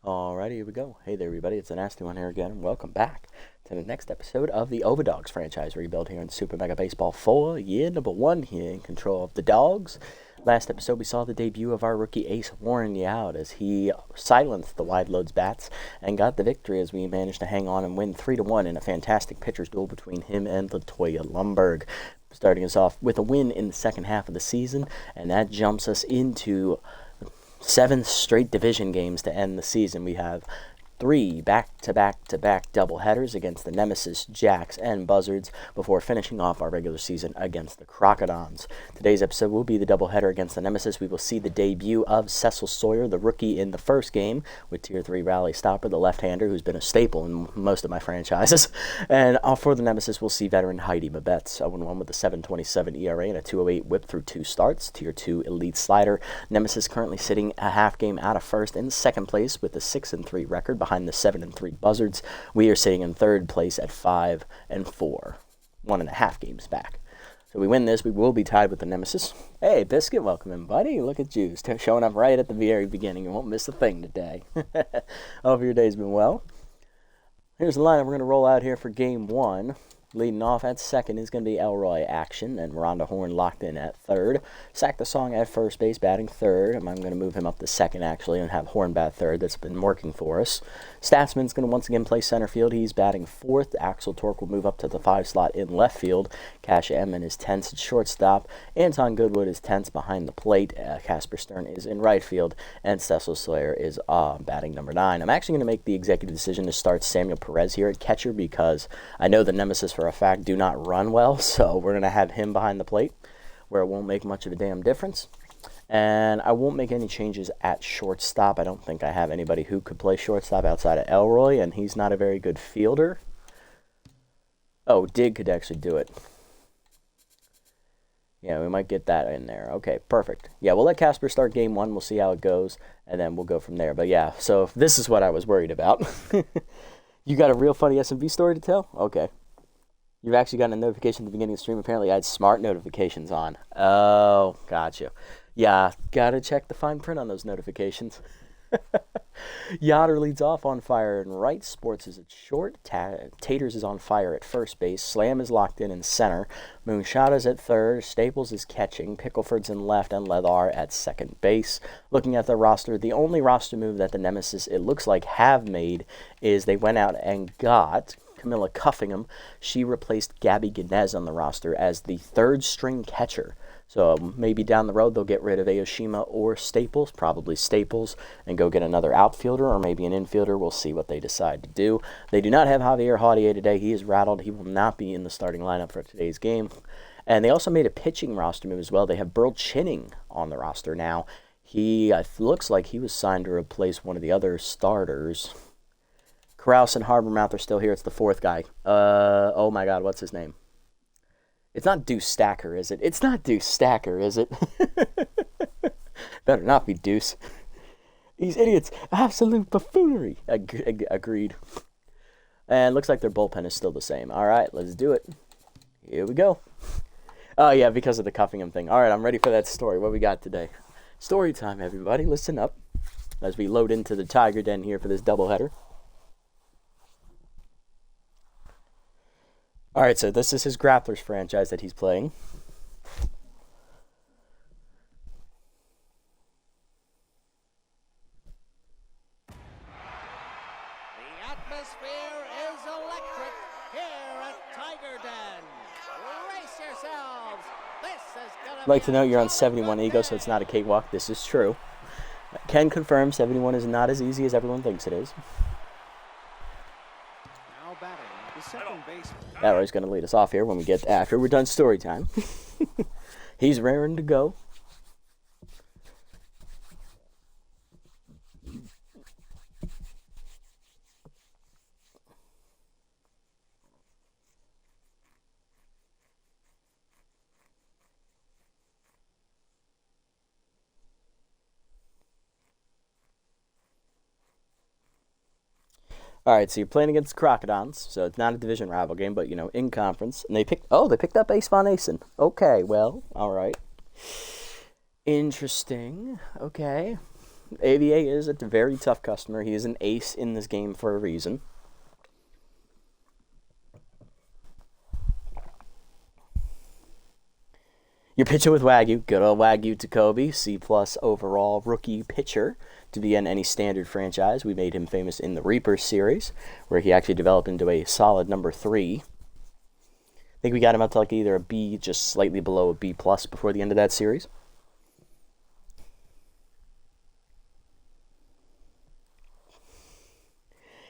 Alrighty, here we go. Hey there, everybody. It's the Nasty One here again, and welcome back to the next episode of the Overdogs franchise rebuild here in Super Mega Baseball 4. Year number 1 here in control of the Dogs. Last episode, we saw the debut of our rookie ace, Warren Yount, as he silenced the Wide Loads bats and got the victory as we managed to hang on and win 3-1 in a fantastic pitcher's duel between him and Latoya Lumberg. Starting us off with a win in the second half of the season, and that jumps us into 7 straight division games to end the season. We have 3 back-to-back-to-back doubleheaders against the Nemesis, Jacks, and Buzzards before finishing off our regular season against the Crocodons. Today's episode will be the doubleheader against the Nemesis. We will see the debut of Cecil Sawyer, the rookie in the first game, with Tier 3 Rally Stopper, the left-hander who's been a staple in most of my franchises. And for the Nemesis, we'll see veteran Heidi Mabetz, 0-1 with a 7.27 ERA and a 2.08 whip through 2 starts. Tier 2 Elite Slider. Nemesis currently sitting a half game out of first in second place with a 6-3 record behind the 7-3 Buzzards. We are sitting in third place at 5-4, 1.5 games back. So we win this, we will be tied with the Nemesis. Hey, Biscuit, welcome in, buddy. Look at you, showing up right at the very beginning. You won't miss a thing today. Hope your day's been well. Here's the lineup we're going to roll out here for Game 1. Leading off at second is going to be Elroy Action, and Rhonda Horn locked in at third. Sack the Song at first base, batting third. I'm going to move him up to second, actually, and have Horn bat third. That's been working for us. Statsman's going to once again play center field. He's batting fourth. Axel Torque will move up to the 5 slot in left field. Cash Emmon is tense at shortstop. Anton Goodwood is tense behind the plate. Casper Stern is in right field. And Cecil Sawyer is batting number 9. I'm actually going to make the executive decision to start Samuel Perez here at catcher because I know the Nemesis for a fact do not run well, so we're going to have him behind the plate where it won't make much of a damn difference. And I won't make any changes at shortstop. I don't think I have anybody who could play shortstop outside of Elroy, and he's not a very good fielder. Oh, Dig could actually do it. Yeah, we might get that in there. Okay, perfect. Yeah, we'll let Casper start game 1. We'll see how it goes, and then we'll go from there. But yeah, so this is what I was worried about. You got a real funny SMB story to tell? Okay. You've actually gotten a notification at the beginning of the stream. Apparently, I had smart notifications on. Oh, gotcha. Yeah, gotta check the fine print on those notifications. Yoder leads off on fire in right. Sports is at short. Taters is on fire at first base. Slam is locked in center. Moonshot is at third. Staples is catching. Pickleford's in left, and Leathar at second base. Looking at the roster, the only roster move that the Nemesis, it looks like, have made is they went out and got Camilla Cuffingham. She replaced Gabby Ganez on the roster as the third string catcher. So maybe down the road they'll get rid of Aoshima or Staples, probably Staples, and go get another outfielder or maybe an infielder. We'll see what they decide to do. They do not have Javier Haudier today. He is rattled. He will not be in the starting lineup for today's game. And they also made a pitching roster move as well. They have Burl Chinning on the roster now. He looks like he was signed to replace one of the other starters. Krause and Harbormouth are still here. It's the fourth guy. Oh my God, what's his name? It's not Deuce Stacker, is it? It's not Deuce Stacker, is it? Better not be Deuce. These idiots, absolute buffoonery. Agreed. And looks like their bullpen is still the same. All right, let's do it. Here we go. Oh yeah, because of the Cuffingham thing. All right, I'm ready for that story. What we got today? Story time, everybody. Listen up as we load into the Tiger Den here for this doubleheader. All right, so this is his Grapplers franchise that he's playing. The atmosphere is electric here at Tiger Den. Brace yourselves. This is gonna I'd like to note you're on 71 Ego, so it's not a cakewalk. This is true. Can confirm 71 is not as easy as everyone thinks it is. Now batting the second baseman. Elroy's going to lead us off here when we get after we're done story time. He's raring to go. All right, so you're playing against Crocodons, so it's not a division rival game, but, you know, in conference. And they picked up Ace Von Asen. Okay, well, all right. Interesting. Okay. AVA is a very tough customer. He is an ace in this game for a reason. You're pitching with Wagyu. Good old Wagyu Takobi, C+ overall rookie pitcher to be in any standard franchise. We made him famous in the Reaper series, where he actually developed into a solid number 3. I think we got him up to like either a B, just slightly below a B+ before the end of that series.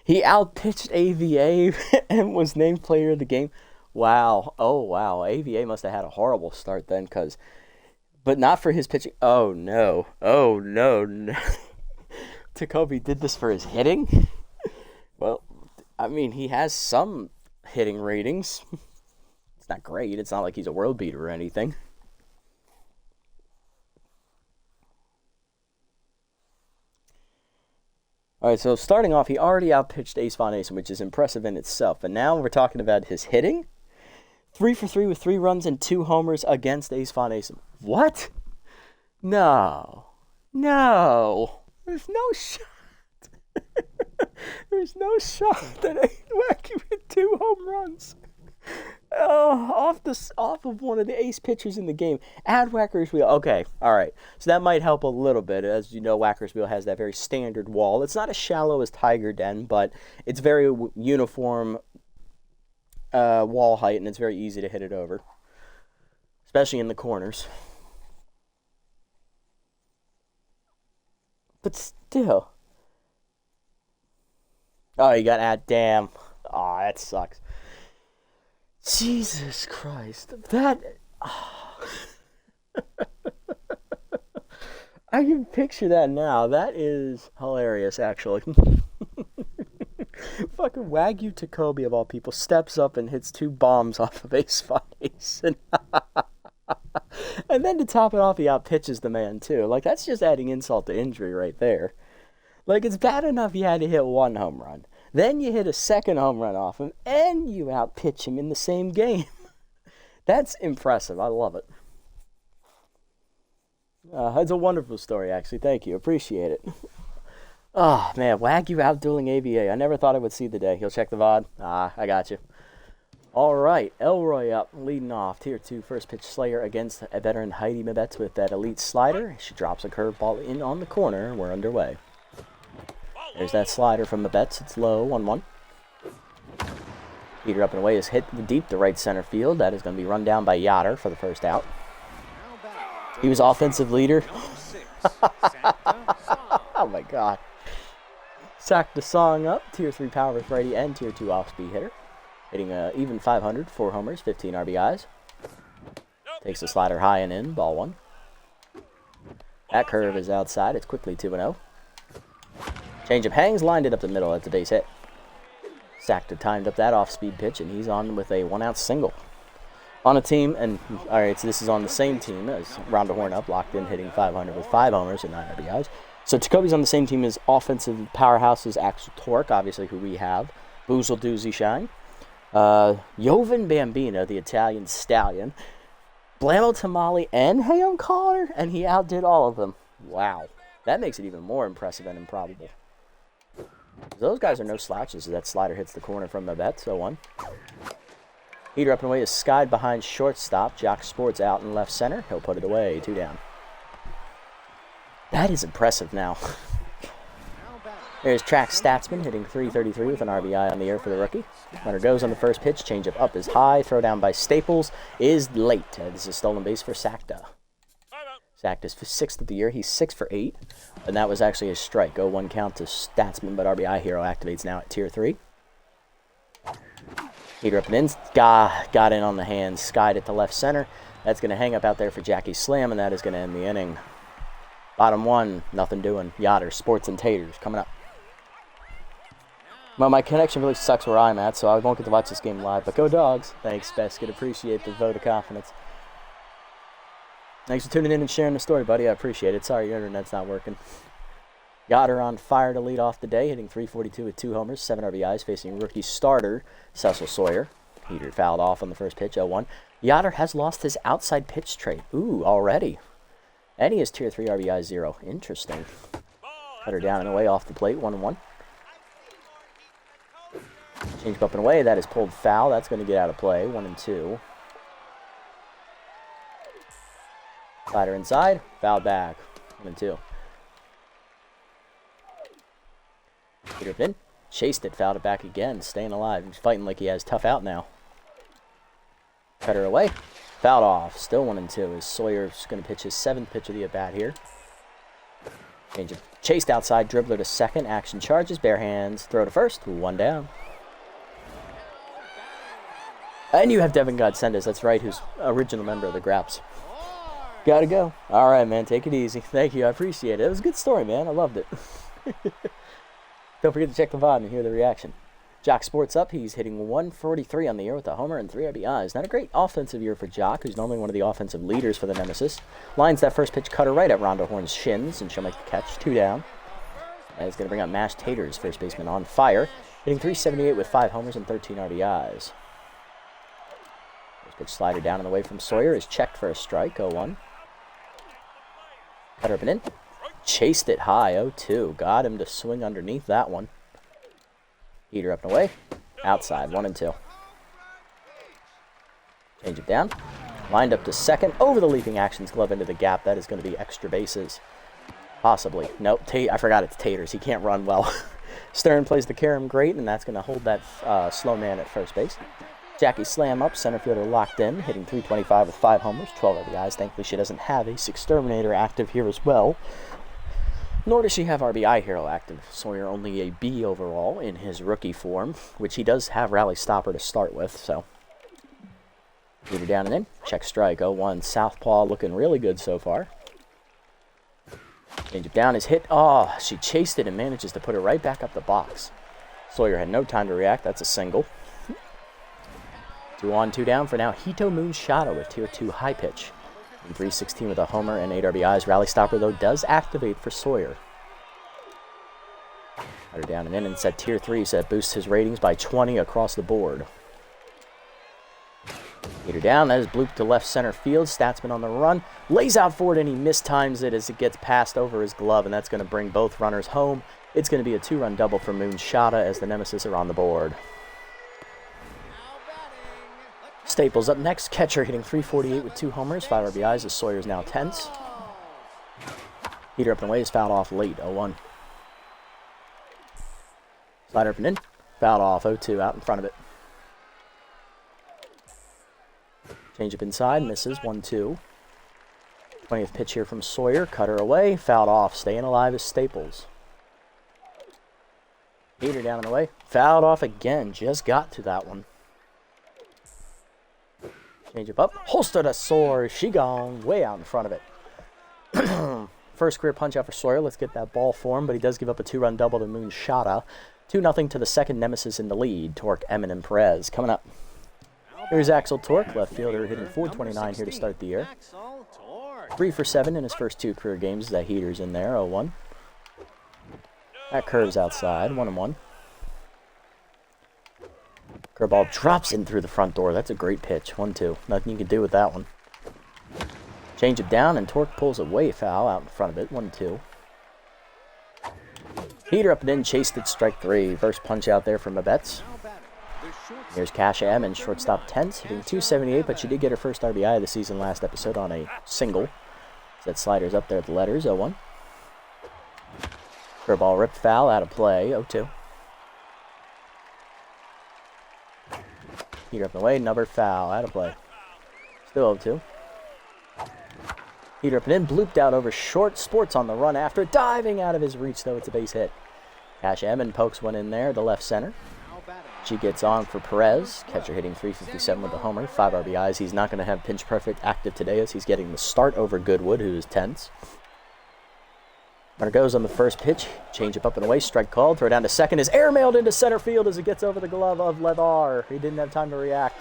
He outpitched AVA and was named player of the game. Wow. Oh, wow. AVA must have had a horrible start then, but not for his pitching. Oh, no. Oh, no, no. Takobi did this for his hitting? Well, I mean, he has some hitting ratings. It's not great. It's not like he's a world beater or anything. All right, so starting off, he already outpitched Ace Von Ace, which is impressive in itself. And now we're talking about his hitting. 3 for 3 with 3 runs and 2 homers against Ace Von Ace. What? No. No. There's no shot. There's no shot that Wagyu hit 2 home runs. Off of one of the ace pitchers in the game. Add Whacker's Wheel. Okay, all right. So that might help a little bit. As you know, Whacker's Wheel has that very standard wall. It's not as shallow as Tiger Den, but it's very uniform wall height, and it's very easy to hit it over, especially in the corners. But still. Oh, you got add. Damn. Oh, that sucks. Jesus Christ. That... Oh. I can picture that now. That is hilarious, actually. Fucking Wagyu Takobi, of all people, steps up and hits 2 bombs off of Ace Von Ace. And then to top it off, he outpitches the man, too. Like, that's just adding insult to injury right there. Like, it's bad enough you had to hit 1 home run. Then you hit a 2nd home run off him, and you outpitch him in the same game. That's impressive. I love it. It's a wonderful story, actually. Thank you. Appreciate it. Oh, man. Wagyu outdueling AVA. I never thought I would see the day. He'll check the VOD. I got you. All right. Elroy up, leading off. Tier 2 first pitch Slayer against a veteran Heidi Mabetz with that elite slider. She drops a curveball in on the corner. We're underway. There's that slider from Mabetz. It's low, 1-1. Heater up and away is hit deep to right center field. That is going to be run down by Yoder for the first out. He was offensive leader. Oh my God. Sacked the song up. Tier 3 power righty and Tier 2 off-speed hitter. Hitting even 500, 4 homers, 15 RBIs. Takes the slider high and in, ball 1. That curve is outside. It's quickly 2-0. Changeup hangs, lined it up the middle. That's a base hit. Sacked timed up that off-speed pitch, and he's on with a 1-out single. On a team, and all right, so this is on the same team as Rhonda Hornup, locked in, hitting 500 with 5 homers and 9 RBIs. So Takobi's on the same team as offensive powerhouses Axel Torque, obviously, who we have. Boozle Doozy Shine. Jovan Bambino, the Italian stallion. Blamo Tamale and Hayom Caller, and he outdid all of them. Wow. That makes it even more impressive and improbable. Those guys are no slouches as that slider hits the corner from Mabetz, 0-1. Heater up and away is skied behind shortstop. Jock Sports out in left center. He'll put it away, 2 down. That is impressive now. There's Track Statsman hitting .333 with an RBI on the air for the rookie. Runner goes on the first pitch. Changeup up is high. Throw down by Staples is late. This is a stolen base for Sakta. Sakta's 6th of the year. He's 6 for 8. And that was actually a strike. 0-1 count to Statsman, but RBI Hero activates now at Tier 3. Heater up and in. Got in on the hand. Skied it to left center. That's going to hang up out there for Jackie Slam, and that is going to end the inning. Bottom 1, nothing doing. Yoder, Sports and Taters coming up. Well, my connection really sucks where I'm at, so I won't get to watch this game live. But go Dogs. Thanks, Beskid. Appreciate the vote of confidence. Thanks for tuning in and sharing the story, buddy. I appreciate it. Sorry your internet's not working. Yoder on fire to lead off the day, hitting .342 with 2 homers, 7 RBIs, facing rookie starter Cecil Sawyer. Heater fouled off on the first pitch, 0-1. Yoder has lost his outside pitch trait. Ooh, already. And he has Tier 3 RBI 0. Interesting. Cutter down and away off the plate, 1-1. Change up and away, that is pulled foul. That's going to get out of play, 1-2. Slider inside, foul back, 1-2. Peter in, chased it, fouled it back again, staying alive. He's fighting like he has tough out now. Cutter away, fouled off, still 1-2 as Sawyer's going to pitch his 7th pitch of the at-bat here. Change it, chased outside, dribbler to second, action charges, bare hands, throw to first, 1 down. And you have Devin Godsendas, that's right, who's original member of the Graps. Gotta go. All right, man, take it easy. Thank you, I appreciate it. It was a good story, man. I loved it. Don't forget to check the VOD and hear the reaction. Jock Sports up. He's hitting 143 on the year with a homer and 3 RBIs. Not a great offensive year for Jock, who's normally one of the offensive leaders for the Nemesis. Lines that first pitch cutter right at Rhonda Horn's shins, and she'll make the catch. 2 down. And he's going to bring up Mashed Taters, first baseman on fire, hitting 378 with 5 homers and 13 RBIs. First pitch slider down and away from Sawyer is checked for a strike, 0-1. Cutter up and in. Chased it high, 0-2. Got him to swing underneath that one. Heater up and away. Outside, 1-2. Change it down. Lined up to second. Over the leaping actions glove into the gap. That is going to be extra bases. Possibly. Nope, I forgot it's Taters. He can't run well. Stern plays the carom great, and that's going to hold that slow man at first base. Jackie Slam up, center fielder locked in, hitting 325 with 5 homers, 12 RBIs. Thankfully, she doesn't have a Sixterminator active here as well. Nor does she have RBI Hero active. Sawyer only a B overall in his rookie form, which he does have Rally Stopper to start with, so. Leader down and in. Check strike, 0-1. Southpaw looking really good so far. Change it down is hit. Oh, she chased it and manages to put it right back up the box. Sawyer had no time to react. That's a single. 2 on, 2 down for now. Hito Moonshada with tier 2 high pitch. In 316 with a homer and 8 RBIs. Rally Stopper, though, does activate for Sawyer. Cutter down and in and set tier 3, so that boosts his ratings by 20 across the board. Heater down, that is blooped to left center field. Statsman on the run. Lays out for it and he mistimes it as it gets passed over his glove, and that's going to bring both runners home. It's going to be a 2-run double for Moonshada as the Nemesis are on the board. Staples up next. Catcher hitting 348 with 2 homers, 5 RBIs as Sawyer's now tense. Heater up and away is fouled off late, 0-1. Slider up and in. Fouled off, 0-2, out in front of it. Change up inside, misses, 1-2. 20th pitch here from Sawyer. Cutter away, fouled off. Staying alive is Staples. Heater down and away. Fouled off again. Just got to that one. Change up. Holster to Sawyer. She gone way out in front of it. First career punch out for Sawyer. Let's get that ball for him, but he does give up a 2-run double to Moonshada. 2-0 to the second Nemesis in the lead. Torque, Emin, and Perez coming up. Here's Axel Torque, left fielder, hitting 429 here to start the year. 3 for 7 in his first 2 career games. That heater's in there, 0-1. That curves outside, 1-1. Curveball drops in through the front door. That's a great pitch, 1-2. Nothing you can do with that one. Change it down, and Torque pulls away foul out in front of it, 1-2. Heater up and in, chased it, strike 3. First punch out there from Mabetz. Here's Kasha M and shortstop tense, hitting 278, but she did get her first RBI of the season last episode on a single. That slider's up there at the letters, 0-1. Curveball ripped foul, out of play, 0-2. Heater up and away, another foul, out of play. Still 0-2. Heater up and in, blooped out over short. Sports on the run after, diving out of his reach, though it's a base hit. Kasha Emmon pokes one in there, the left center. She gets on for Perez. Catcher hitting 357 with the homer, 5 RBIs. He's not going to have pinch perfect active today as he's getting the start over Goodwood, who is tense. Runner goes on the first pitch. Change up and away. Strike called. Throw down to second. Is airmailed into center field as it gets over the glove of Levar. He didn't have time to react.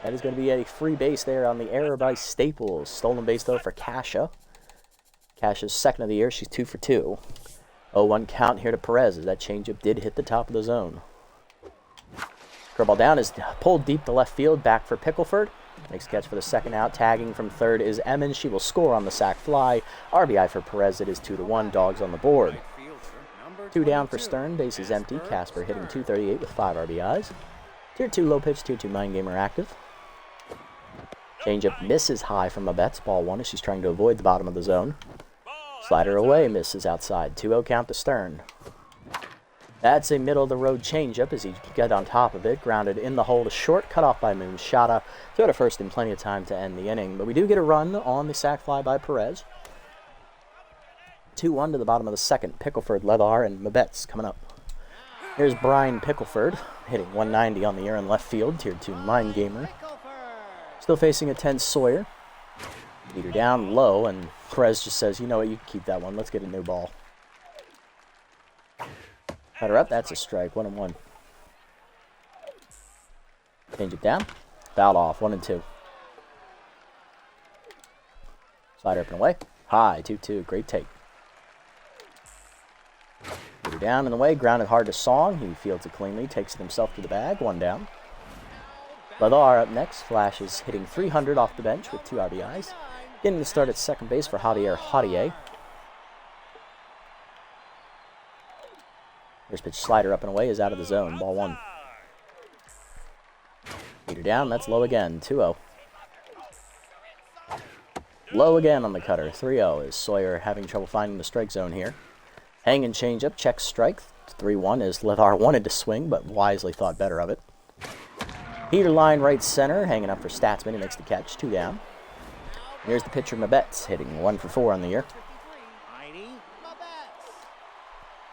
That is going to be a free base there on the error by Staples. Stolen base, though, for Kasha. Kasha's second of the year. She's 2 for 2. 0-1 count here to Perez as that changeup did hit the top of the zone. Curveball down is pulled deep to left field. Back for Pickleford. Makes a catch for the second out. Tagging from third is Emmons. She will score on the sac fly. RBI for Perez. It is 2-1. Dogs on the board. 2 down for Stern, base is empty. Casper hitting .238 with 5 RBIs. Tier 2 low pitch, Tier 2 Mind Gamer active. Changeup misses high from Mabetz, ball 1 as she's trying to avoid the bottom of the zone. Slider away, misses outside. 2-0 count to Stern. That's a middle-of-the-road changeup as he got on top of it. Grounded in the hole to short, cut off by Moonshada. Throw to first in plenty of time to end the inning. But we do get a run on the sac fly by Perez. 2-1 to the bottom of the second. Pickleford, Levar, and Mabetz coming up. Here's Brian Pickleford, hitting 190 on the air in left field. Tier 2 Mind Gamer. Still facing a tense Sawyer. Beat her down low, and Perez just says, you know what, you can keep that one. Let's get a new ball. Cut her up, that's a strike, 1-1. Change it down, fouled off, 1-2. Slider up and away, high, 2-2, great take. Put her down and away, grounded hard to Song. He fields it cleanly, takes it himself to the bag, 1 down. Ladar up next, flashes hitting 300 off the bench with 2 RBIs. Getting the start at second base for Javier Jautier. First pitch slider up and away is out of the zone. Ball 1. Beat her down. That's low again. 2-0. Low again on the cutter. 3-0 is Sawyer having trouble finding the strike zone here. Hanging changeup. Check strike. 3-1 as Levar wanted to swing but wisely thought better of it. Heater line right center. Hanging up for Statsman. He makes the catch. 2 down. Here's the pitcher Mabetz hitting 1 for 4 on the year.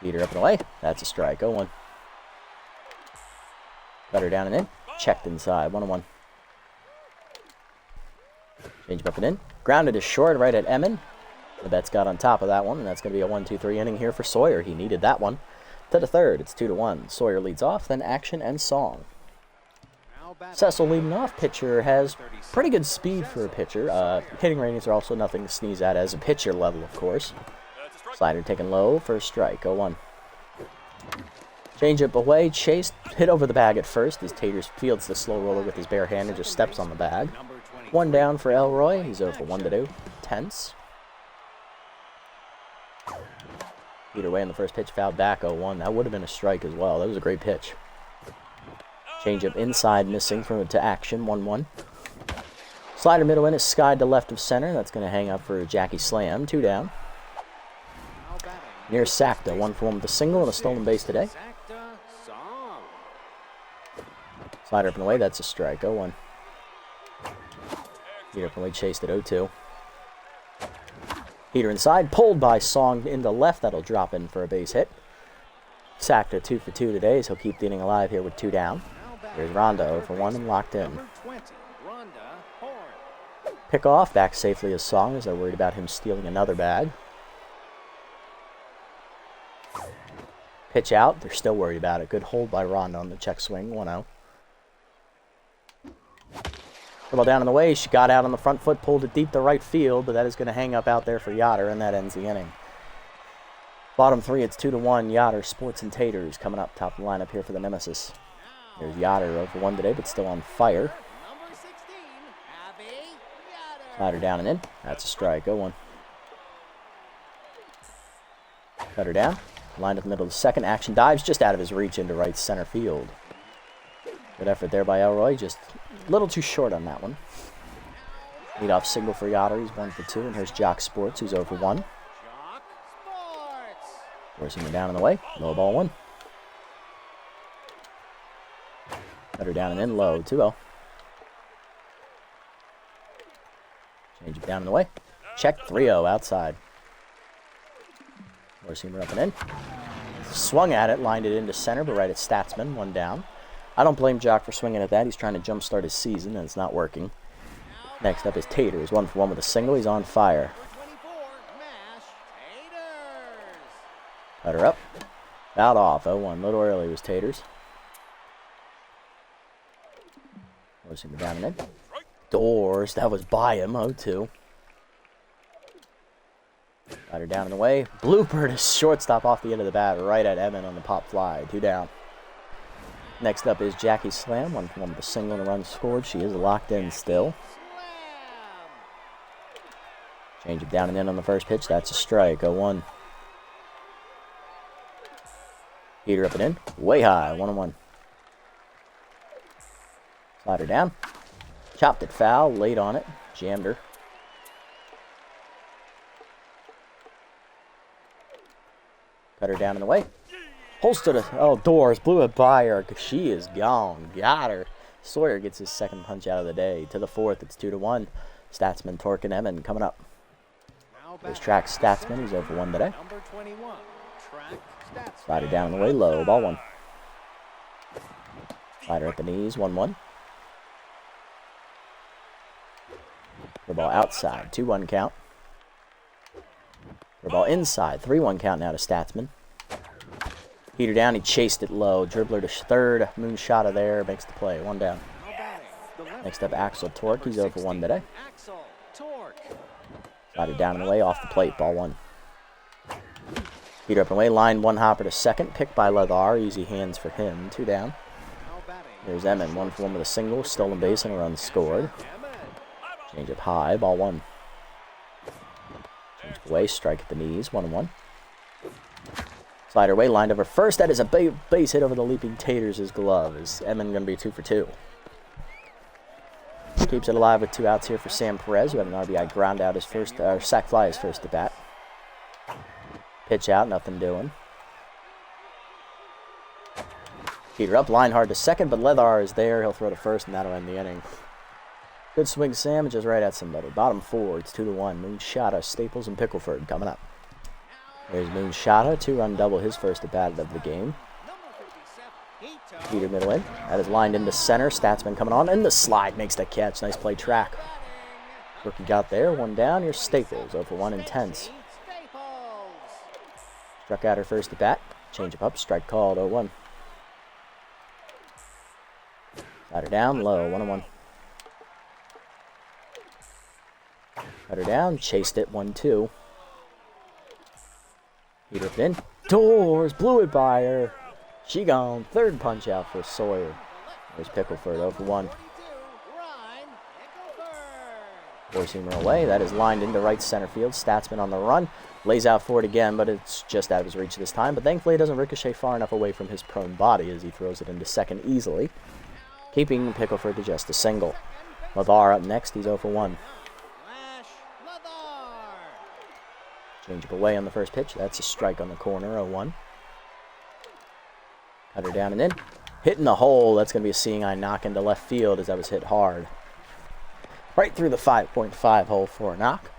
Beater up and away. That's a strike. 0-1. Better down and in. Checked inside. 1-1. Change up and in. Grounded is short right at Emin. Mabetz got on top of that one, and that's going to be a 1-2-3 inning here for Sawyer. He needed that one. To the third. It's 2-1. Sawyer leads off, then Action and Song. Cecil leading off. Pitcher has pretty good speed for a pitcher. Hitting ratings are also nothing to sneeze at as a pitcher level, of course. Slider taken low for a strike. 0-1. Change up away. Chase hit over the bag at first as Taters fields the slow roller with his bare hand and just steps on the bag. 1 down for Elroy. He's over 1-2. Tense. Either way in the first pitch, fouled back. 0-1. That would have been a strike as well. That was a great pitch. Change up inside, missing from it to Action. 1-1. Slider middle in is skied to left of center. That's going to hang up for Jackie Slam. 2 down. Near Sakta, 1 for 1 with a single and a stolen base today. Slider up and away, that's a strike. 0-1. Heater up and away, chased at 0-2. Heater inside, pulled by Song into left. That'll drop in for a base hit. Sakta 2 for 2 today, so he'll keep the inning alive here with 2 down. Here's Rhonda 0 for 1 and locked in. Pick off, back safely as Song as they're worried about him stealing another bag. Pitch out, they're still worried about it. Good hold by Rhonda on the check swing, 1-0. Ball down in the way, she got out on the front foot, pulled it deep to right field, but that is going to hang up out there for Yoder, and that ends the inning. Bottom 3, it's 2-1. Yoder, Sports, and Taters coming up top of the lineup here for the Nemesis. There's Yoder 0 for 1 today, but still on fire. Slider down and in. That's a strike. 0-1. Cutter down. Lined up in the middle of the second. Action dives just out of his reach into right center field. Good effort there by Elroy. Just a little too short on that one. Leadoff single for Yoder. He's 1 for 2. And here's Jock Sports, who's 0 for 1. Forcing him down in the way. Low ball 1. Cutter down and in low. 2-0. Change it down in the way. Check 3-0 outside. Forcing up and in. Swung at it, lined it into center, but right at Statsman, 1 down. I don't blame Jock for swinging at that. He's trying to jumpstart his season, and it's not working. Next up is Taters, 1 for 1 with a single. He's on fire. Cutter up. Fouled off. 0-1. A little early was Taters. Forcing him down and in. Doors. That was by him. 0-2. Got her down and away. Blooper to shortstop off the end of the bat, right at Evan on the pop fly. 2 down. Next up is Jackie Slam, 1 for 1 with a single and a run scored. She is locked in still. Change it down and in on the first pitch. That's a strike. 0-1. Heater up and in. Way high. 1-1. Slider down. Chopped it foul. Late on it. Jammed her. Cut her down in the way. Holstered it. Oh, Doors blew it by her. She is gone. Got her. Sawyer gets his second punch out of the day. To the fourth, it's 2-1. Statsman, Torque, and Emmon coming up. There's Track Statsman. He's over 1 today. Slider down in the way. Low. Ball 1. Slider at the knees. 1-1. The ball outside. 2-1 count. The ball inside. 3-1 count now to Statsman. Heater down. He chased it low. Dribbler to third. Moonshot there. Makes the play. 1 down. Next up, Axel Torque. He's over 1 today. Slider down in the way. Off the plate. Ball 1. Heater up and away. Line 1 hopper to second. Picked by Leather. Easy hands for him. 2 down. There's Emmon. 1 for 1 with a single. Stolen base and a run scored. Change up high. Ball 1. Change away. Strike at the knees. 1-1. Slider away, lined over first. That is a base hit over the leaping Taters' glove. Is Emmon going to be 2 for 2? Keeps it alive with 2 outs here for Sam Perez, who had an RBI ground out his first, sac fly his first at bat. Pitch out, nothing doing. Heater up, line hard to second, but Leather is there. He'll throw to first, and that'll end the inning. Good swing, Sam, and just right at somebody. Bottom 4, it's 2-1. Moonshot, Staples, and Pickleford coming up. There's Moonshot, 2-run double, his first at bat of the game. Heater middle in. That is lined into center. Statsman coming on, and the slide makes the catch. Nice play, Track. Rookie got there. 1 down. Here's Staples, over 1 intense. Struck out her first at bat. Change up, strike called, 0-1. Got her down, low, 1-1. Cut her down, chased it, 1-2. Heater up in. Doors blew it by her. She gone. Third punch out for Sawyer. There's Pickleford, 0-1. Four-seamer away. That is lined into right center field. Statsman on the run. Lays out for it again, but it's just out of his reach this time. But thankfully it doesn't ricochet far enough away from his prone body as he throws it into second easily, keeping Pickleford to just a single. Lavar up next. He's 0-1. Change up away on the first pitch. That's a strike on the corner, 0-1. Cut her down and in. Hitting the hole. That's going to be a seeing eye knock into left field as that was hit hard. Right through the 5.5 hole for a knock.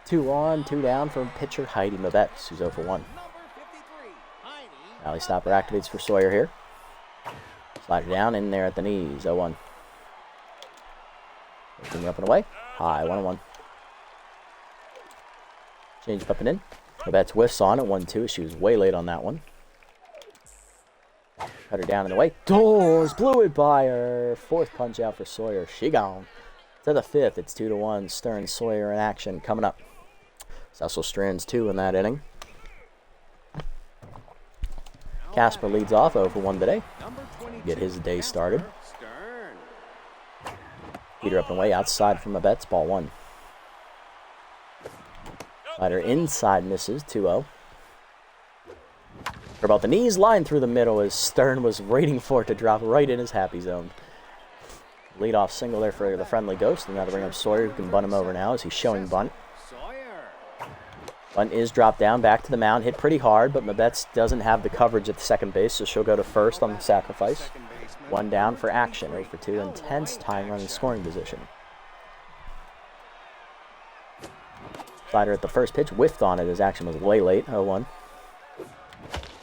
2 on, 2 down from pitcher Heidi Mabetz, who's 0-1. Alley stopper activates for Sawyer here. Slider down in there at the knees, 0-1. Looking up and away. High, 1-1. Change up and in. Mabetz whiffs on it, 1-2. She was way late on that one. Cut her down and away. Doors blew it by her. 4th punch out for Sawyer. She gone. To the 5th, it's 2-1. Stern Sawyer in action coming up. Cecil Strands 2 in that inning. Casper leads off 0-1 today. Get his day started. Heater up and away outside from Mabetz, ball 1. Slider inside misses, 2-0. For about the knees, line through the middle as Stern was waiting for it to drop right in his happy zone. Leadoff single there for the friendly ghost, and now to bring up Sawyer, who can bunt him over now as he's showing bunt. Bunt is dropped down, back to the mound, hit pretty hard, but Mabetz doesn't have the coverage at the second base, so she'll go to first on the sacrifice. 1 down for action, right for 2, intense tying run in scoring position. Slider at the first pitch, whiffed on it as action was way late, 0-1.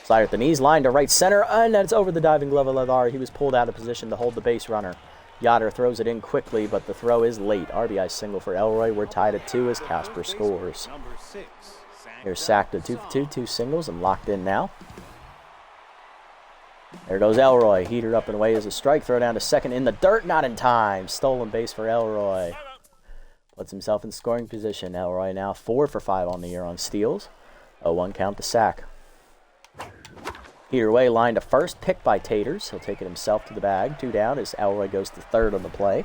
Slider at the knees, line to right center, and it's over the diving glove of Leather. He was pulled out of position to hold the base runner. Yoder throws it in quickly, but the throw is late. RBI single for Elroy. We're tied at 2 as Casper scores. Here's sacked to 2 for 2, 2 singles, and locked in now. There goes Elroy. Heater up and away as a strike. Throw down to second in the dirt, not in time. Stolen base for Elroy. Puts himself in scoring position. Elroy now 4 for 5 on the year on steals. 0-1 count to sack. Heater away, line to first, picked by Taters. He'll take it himself to the bag. 2 down as Elroy goes to third on the play.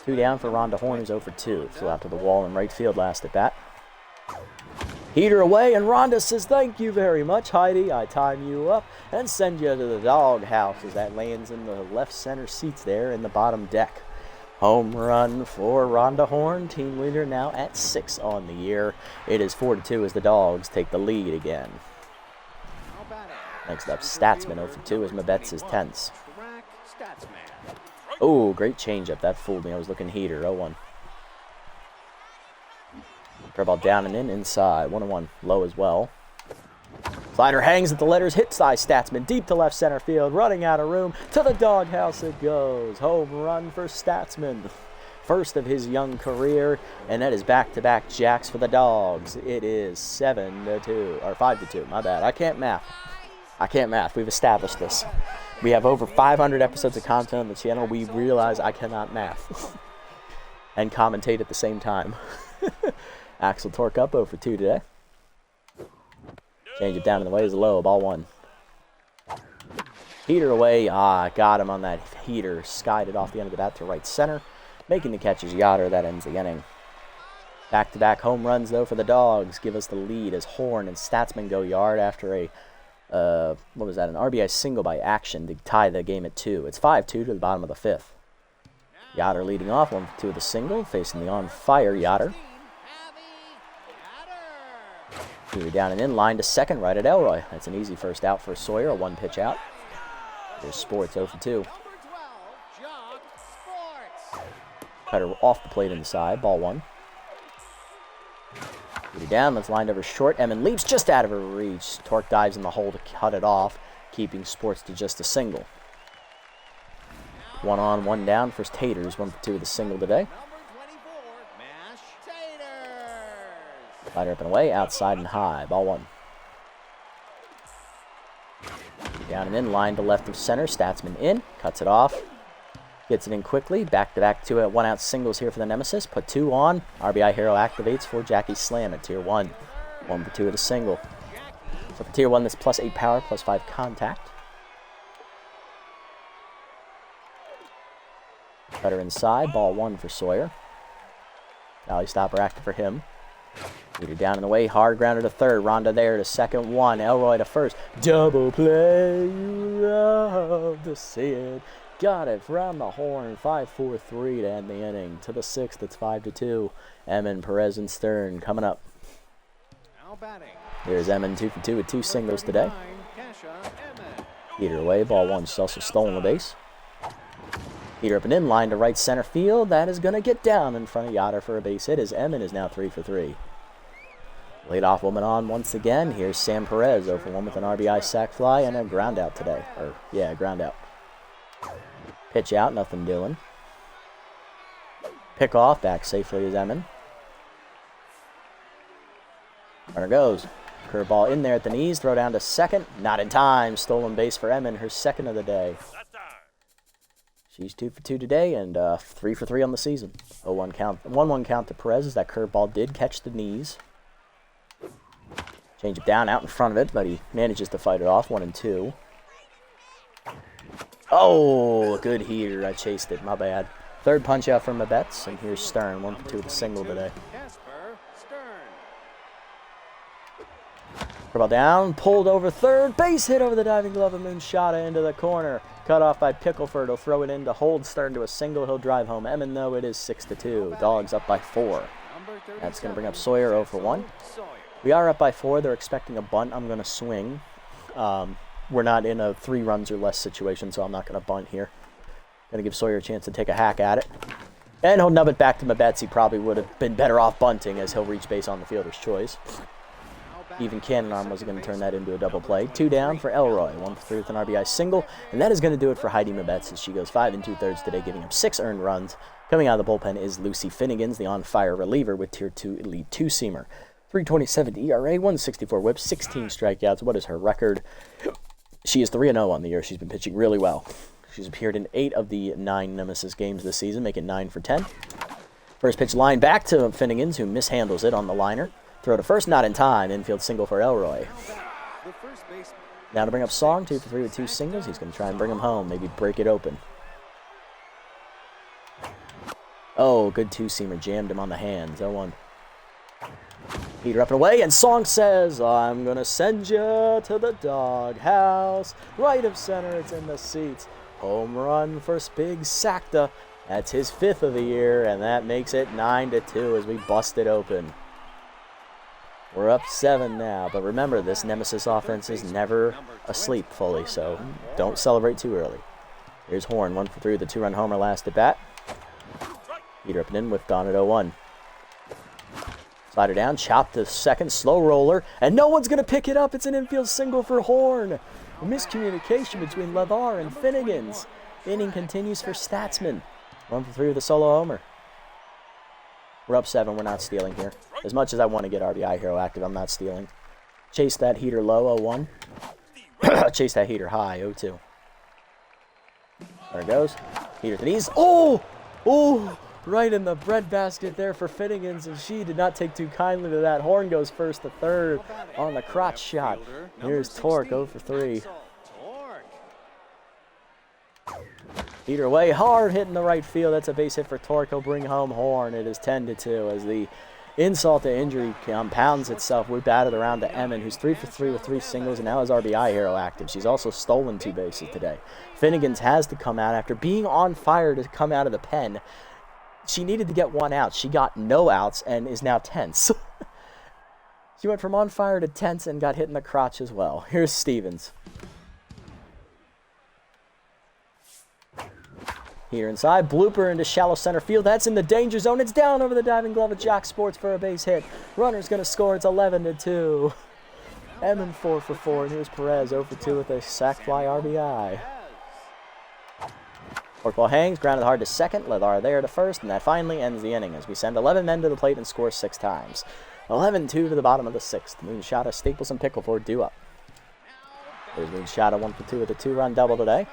2 down for Rhonda Horn, who's 0 for 2. Flew out to the wall in right field last at bat. Heater away, and Rhonda says, thank you very much, Heidi. I time you up and send you to the doghouse as that lands in the left center seats there in the bottom deck. Home run for Rhonda Horn, team leader now at 6 on the year. It is 4-2 as the Dogs take the lead again. Next up, Statsman 0 for 2 as Mabetz is tense. Oh, great changeup. That fooled me. I was looking heater. 0-1. Curveball down and in, inside. 1-1. Low as well. Slider hangs at the letters, hits by Statsman deep to left center field, running out of room. To the doghouse it goes. Home run for Statsman. First of his young career, and that is back-to-back jacks for the Dogs. It is 7-2, or 5-2. My bad. I can't math. We've established this. We have over 500 episodes of content on the channel. We realize I cannot math and commentate at the same time. Axel Torque up 0 for 2 today. Change it down in the way is low. Ball 1. Heater away. Got him on that heater. Skied it off the end of the bat to right center. Making the catch is Yoder. That ends the inning. Back-to-back home runs, though, for the Dogs. Give us the lead as Horn and Statsman go yard after a, an RBI single by Action to tie the game at 2. It's 5-2 to the bottom of the 5th. Yoder leading off, 1 for 2 with a single, facing the on-fire Yoder. Heater down and in, line to second, right at Elroy. That's an easy first out for Sawyer, a 1-pitch out. There's Sports 0 for 2. Cutter off the plate inside, ball 1. Heater down, that's lined over short. Emmon leaps just out of her reach. Torque dives in the hole to cut it off, keeping Sports to just a single. 1 on, 1 down for Taters, 1 for 2 with a single today. Slider up and away, outside and high. Ball 1. Down and in, line to left of center. Statsman in, cuts it off. Gets it in quickly. Back-to-back 2 1-out singles here for the Nemesis. Put 2 on. RBI Hero activates for Jackie Slam at Tier 1. 1 for 2 with a single. So for Tier 1, that's +8 power, +5 contact. Cutter inside. Ball 1 for Sawyer. Alley stopper active for him. Heater down and away, hard grounder to third. Rhonda there to second, 1. Elroy to first. Double play, you love to see it. Got it from the horn. 5-4-3 to end the inning. To the 6th, it's 5-2. Emmon, Perez, and Stern coming up. Here's Emmon 2 for 2 with 2 singles today. Heater away, ball 1. She's also stolen the base. Heater up and in, line to right center field. That is going to get down in front of Yoder for a base hit as Emmon is now 3 for 3. Leadoff woman on once again. Here's Sam Perez, 0 for 1 with an RBI sac fly and a ground out today. Ground out. Pitch out, nothing doing. Pick off, back safely is Emmon. Runner goes. Curveball in there at the knees, throw down to second. Not in time. Stolen base for Emmon, her second of the day. She's 2 for 2 today and 3 for 3 on the season. 0-1 count, 1-1 count to Perez as that curveball did catch the knees. Change it down out in front of it, but he manages to fight it off. 1-2. Oh, good heater. I chased it. My bad. Third punch out from Mabetz, and here's Stern. 1 for 2 with a single today. Curveball down, pulled over third, base hit over the diving glove of Moonshada into the corner. Cut off by Pickleford. He'll throw it in to hold Stern to a single. He'll drive home Emmon, though. It is 6-2. Dogs up by 4. That's going to bring up Sawyer 0 for 1. We are up by 4. They're expecting a bunt. I'm going to swing. We're not in a 3 runs or less situation, so I'm not going to bunt here. Going to give Sawyer a chance to take a hack at it. And he'll nub it back to Mabetz. He probably would have been better off bunting as he'll reach base on the fielder's choice. Even Cannon Arm was going to turn that into a double play. 2 down for Elroy. 1 for 3 with an RBI single. And that is going to do it for Heidi Mabetz as she goes 5 2/3 today, giving up 6 earned runs. Coming out of the bullpen is Lucy Finnegans, the on-fire reliever with Tier 2 elite 2-seamer. 3.27 ERA, 164 whips, 16 strikeouts. What is her record? She is 3-0 on the year. She's been pitching really well. She's appeared in 8 of the 9 Nemesis games this season, making 9 for 10. First pitch line back to Finnegans, who mishandles it on the liner. Throw to first, not in time. Infield single for Elroy. Now to bring up Song, 2 for 3 with 2 singles. He's going to try and bring him home, maybe break it open. Oh, good 2-seamer. Jammed him on the hands. 0-1. Heater up and away, and Song says, I'm gonna send you to the doghouse. Right of center, it's in the seats. Home run for Big Sakta. That's his 5th of the year, and that makes it 9-2 as we bust it open. We're up 7 now, but remember, this Nemesis offense is never asleep fully, so don't celebrate too early. Here's Horn, 1 for 3 with a 2-run homer last at bat. Heater up and in, whiffed on at 0-1. Slider down, chop to second, slow roller, and no one's going to pick it up. It's an infield single for Horn. A miscommunication between Levar and Finnegan's. Inning continues for Statsman. 1 for 3 with a solo homer. We're up 7. We're not stealing here. As much as I want to get RBI Hero active, I'm not stealing. Chase that heater low, 0-1. Chase that heater high, 0-2. There it goes. Heater to the knees. Oh! Oh! Right in the breadbasket there for Finnegan's, and she did not take too kindly to that. Horn goes first to third on the crotch shot. Here's Torque, 0 for 3. Heater away, hard hitting the right field. That's a base hit for Torque. He'll bring home Horn. It is 10-2 as the insult to injury compounds itself. We batted around to Emmon, who's 3 for 3 with 3 singles, and now has RBI Hero active. She's also stolen 2 bases today. Finnegan's has to come out after being on fire to come out of the pen. She needed to get 1 out. She got no outs and is now tense. She went from on fire to tense and got hit in the crotch as well. Here's Stevens. Heater inside, blooper into shallow center field. That's in the danger zone. It's down over the diving glove of Jock Sports for a base hit. Runner's going to score. It's 11-2. Emmon 4 for 4, and here's Perez 0 for 2 with a sac fly RBI. Forkball hangs, grounded hard to second, Levar there to first, and that finally ends the inning as we send 11 men to the plate and score 6 times. 11-2 to the bottom of the 6th. Moonshot, Staples, and Pickleford due up. There's Moonshot 1 for 2 with a 2-run double today.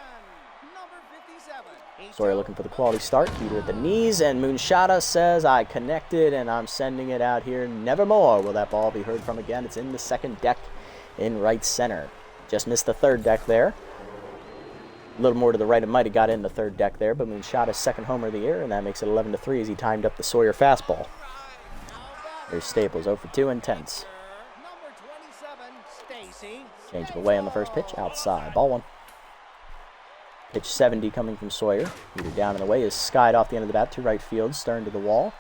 Sawyer looking for the quality start. Heater at the knees, and Moonshot says, I connected, and I'm sending it out here. Nevermore will that ball be heard from again. It's in the 2nd deck in right center. Just missed the 3rd deck there. A little more to the right, it might have got in the 3rd deck there, but Moonshot is 2nd homer of the year, and that makes it 11-3 as he timed up the Sawyer fastball. Here's Staples, 0 for 2 and tense. Change him away on the first pitch, outside, ball 1. Pitch 70 coming from Sawyer. Heater down and away is skied off the end of the bat to right field, Stern to the wall.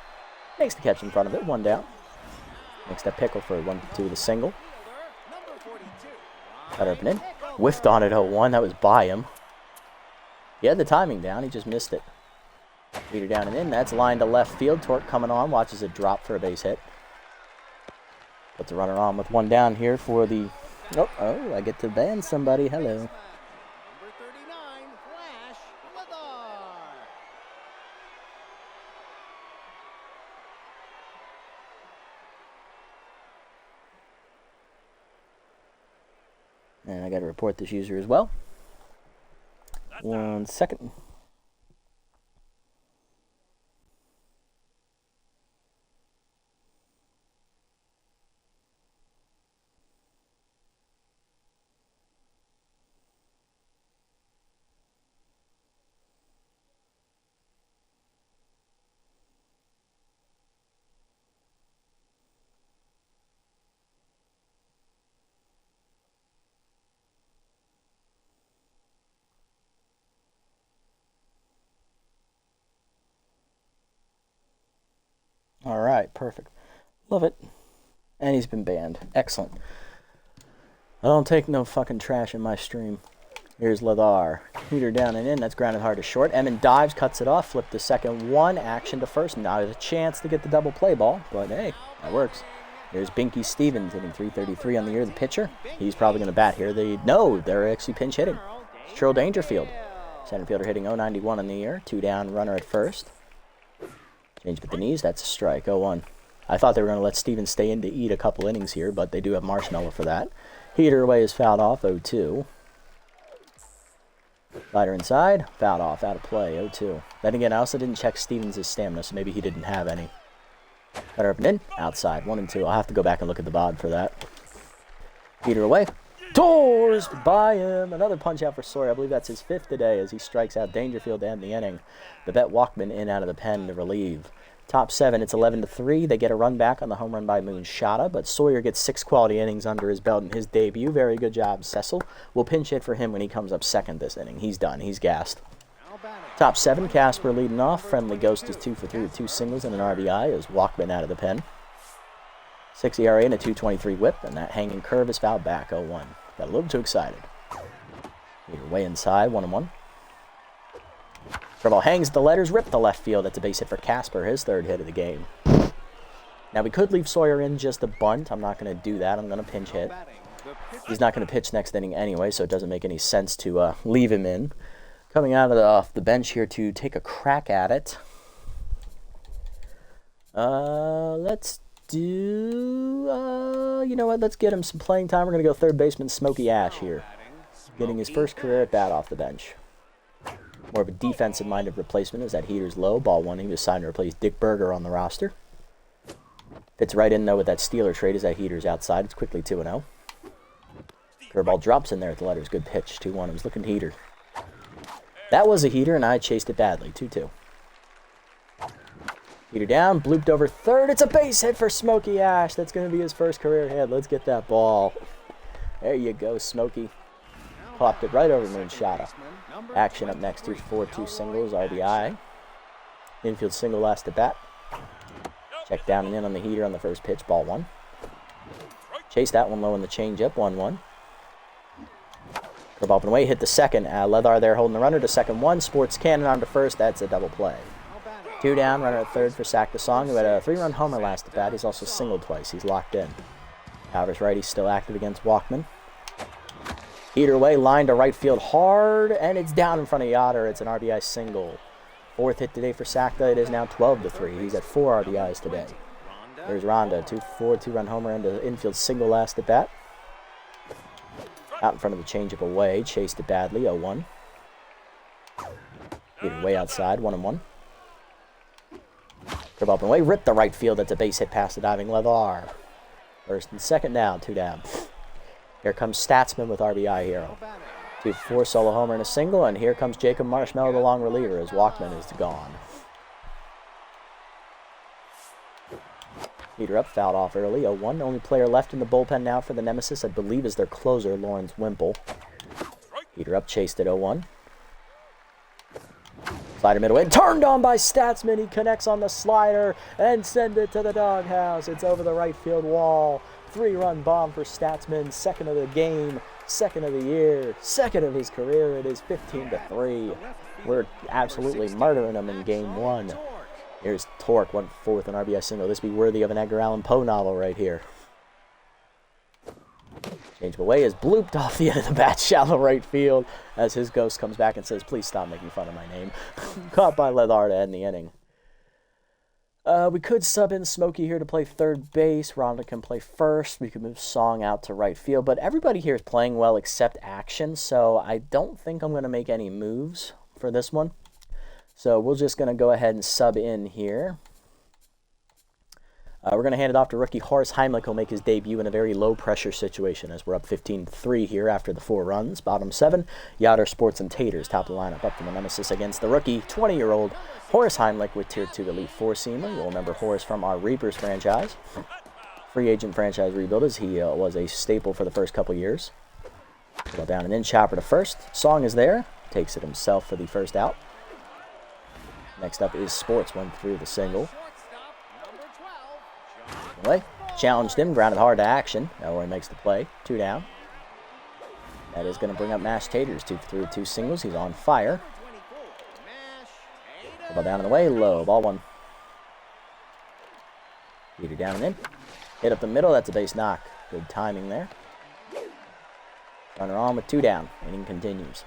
Makes the catch in front of it, 1 down. Next up, Pickleford, 1 for 2 with a single. Cutter up and in. Whiffed on it, 0-1, that was by him. He had the timing down, he just missed it. Heater down and in, that's line to left field. Torque coming on, watches it drop for a base hit. Puts the runner on with 1 down here for the... Oh, I get to ban somebody, hello. Number 39, Flash Levar. And I got to report this user as well. 1 second. All right, perfect. Love it. And he's been banned. Excellent. I don't take no fucking trash in my stream. Here's Levar. Heater down and in. That's grounded hard to short. Emmon dives, cuts it off, flip to second. 1 action to first. Now there's a chance to get the double play ball, but hey, that works. Here's Binky Stevens hitting .333 on the year. The pitcher. He's probably going to bat here. They're actually pinch hitting. It's Trill Dangerfield. Center fielder hitting .091 on the year. 2 down, runner at first. Change with the knees, that's a strike, 0-1. I thought they were going to let Stevens stay in to eat a couple innings here, but they do have Marshmallow for that. Heater away is fouled off, 0-2. Slider inside, fouled off, out of play, 0-2. Then again, I also didn't check Stevens' stamina, so maybe he didn't have any. Cutter up and in, outside, 1-2. I'll have to go back and look at the bod for that. Heater away. Doors by him. Another punch out for Sawyer. I believe that's his 5th today as he strikes out Dangerfield to end the inning. The vet Walkman in out of the pen to relieve. Top 7, it's 11-3. They get a run back on the home run by Moonshada, but Sawyer gets 6 quality innings under his belt in his debut. Very good job, Cecil. We'll pinch hit for him when he comes up second this inning. He's done. He's gassed. Top 7, Casper leading off. Friendly Ghost is 2 for 3 with 2 singles and an RBI as Walkman out of the pen. 6 ERA and a 2.23 whip, and that hanging curve is fouled back 0-1. Got a little too excited. You're way inside, 1-1. Curveball hangs the letters, ripped the left field. That's a base hit for Casper, his 3rd hit of the game. Now, we could leave Sawyer in just a bunt. I'm not going to do that. I'm going to pinch hit. He's not going to pitch next inning anyway, so it doesn't make any sense to leave him in. Coming out of off the bench here to take a crack at it. Let's do, you know what, let's get him some playing time. We're going to go third baseman Smokey Ash here. Getting his first career at bat off the bench. More of a defensive-minded replacement as that heater's low. Ball 1, he was signed to replace Dick Berger on the roster. Fits right in, though, with that Steeler trade as that heater's outside. It's quickly 2-0. Curveball drops in there at the letters. Good pitch, 2-1. It was looking heater. That was a heater, and I chased it badly, 2-2. Heater down, blooped over third. It's a base hit for Smokey Ash. That's going to be his first career hit. Let's get that ball. There you go, Smokey. Popped it right over Moonshada. Action up next, 2-4, 2 singles, RBI. Infield single last at bat. Check down and in on the heater on the first pitch, ball 1. Chase that one low in the changeup, 1-1. Curve up and away, hit the second. Leathar there holding the runner to second 1. Sports cannon on to first, that's a double play. 2 down, runner at third for Sack the Song, who had a 3-run homer last at bat. He's also singled twice, he's locked in. Powers right, he's still active against Walkman. Heater away, line to right field hard, and it's down in front of Yoder. It's an RBI single. 4th hit today for Sakta. It is now 12-3. He's at 4 RBIs today. There's Rhonda, 2-4, 2-run homer into infield single last at bat. Out in front of the changeup away, chased it badly, 0-1. Heater way outside, 1-1. Curve up and away, ripped the right field. That's a base hit past the diving Leathar. First and second down, 2 down. Here comes Statsman with RBI hero. 2-4 solo homer and a single, and here comes Jacob Marshmallow, the long reliever, as Walkman is gone. Heater up, fouled off early, 0-1. Only player left in the bullpen now for the Nemesis, I believe, is their closer, Lawrence Wimple. Heater up, chased at 0-1. Slider middle in, turned on by Statsman. He connects on the slider and sends it to the doghouse. It's over the right field wall. 3-run bomb for Statsman, 2nd of the game, 2nd of the year, 2nd of his career. It is 15-3. We're absolutely murdering him in game 1. Here's Torque, 1-4 with an RBI single. This be worthy of an Edgar Allan Poe novel right here. Change away is blooped off the end of the bat, shallow right field, as his ghost comes back and says, please stop making fun of my name. Caught by Leathar to end the inning. We could sub in Smokey here to play third base. Rhonda can play first. We could move Song out to right field. But everybody here is playing well except Action, so I don't think I'm going to make any moves for this one. So we're just going to go ahead and sub in here. We're going to hand it off to rookie Horace Heimlich, who'll make his debut in a very low-pressure situation as we're up 15-3 here after the 4 runs. Bottom 7, Yoder Sports and Taters top of the lineup up for the Nemesis against the rookie, 20-year-old Horace Heimlich with Tier 2 Elite 4-seamer. You'll remember Horace from our Reapers franchise. Free agent franchise rebuild as he was a staple for the first couple years. Go down and in, chopper to first. Song is there. Takes it himself for the first out. Next up is Sports, went through the single. Away. Challenged him, grounded hard to Action. Elroy makes the play. 2 down. That is going to bring up Mash Taters. 2 for 3 with 2 singles. He's on fire. Ball down and away. Low. Ball 1. Heater down and in. Hit up the middle. That's a base knock. Good timing there. Runner on with 2 down. Inning continues.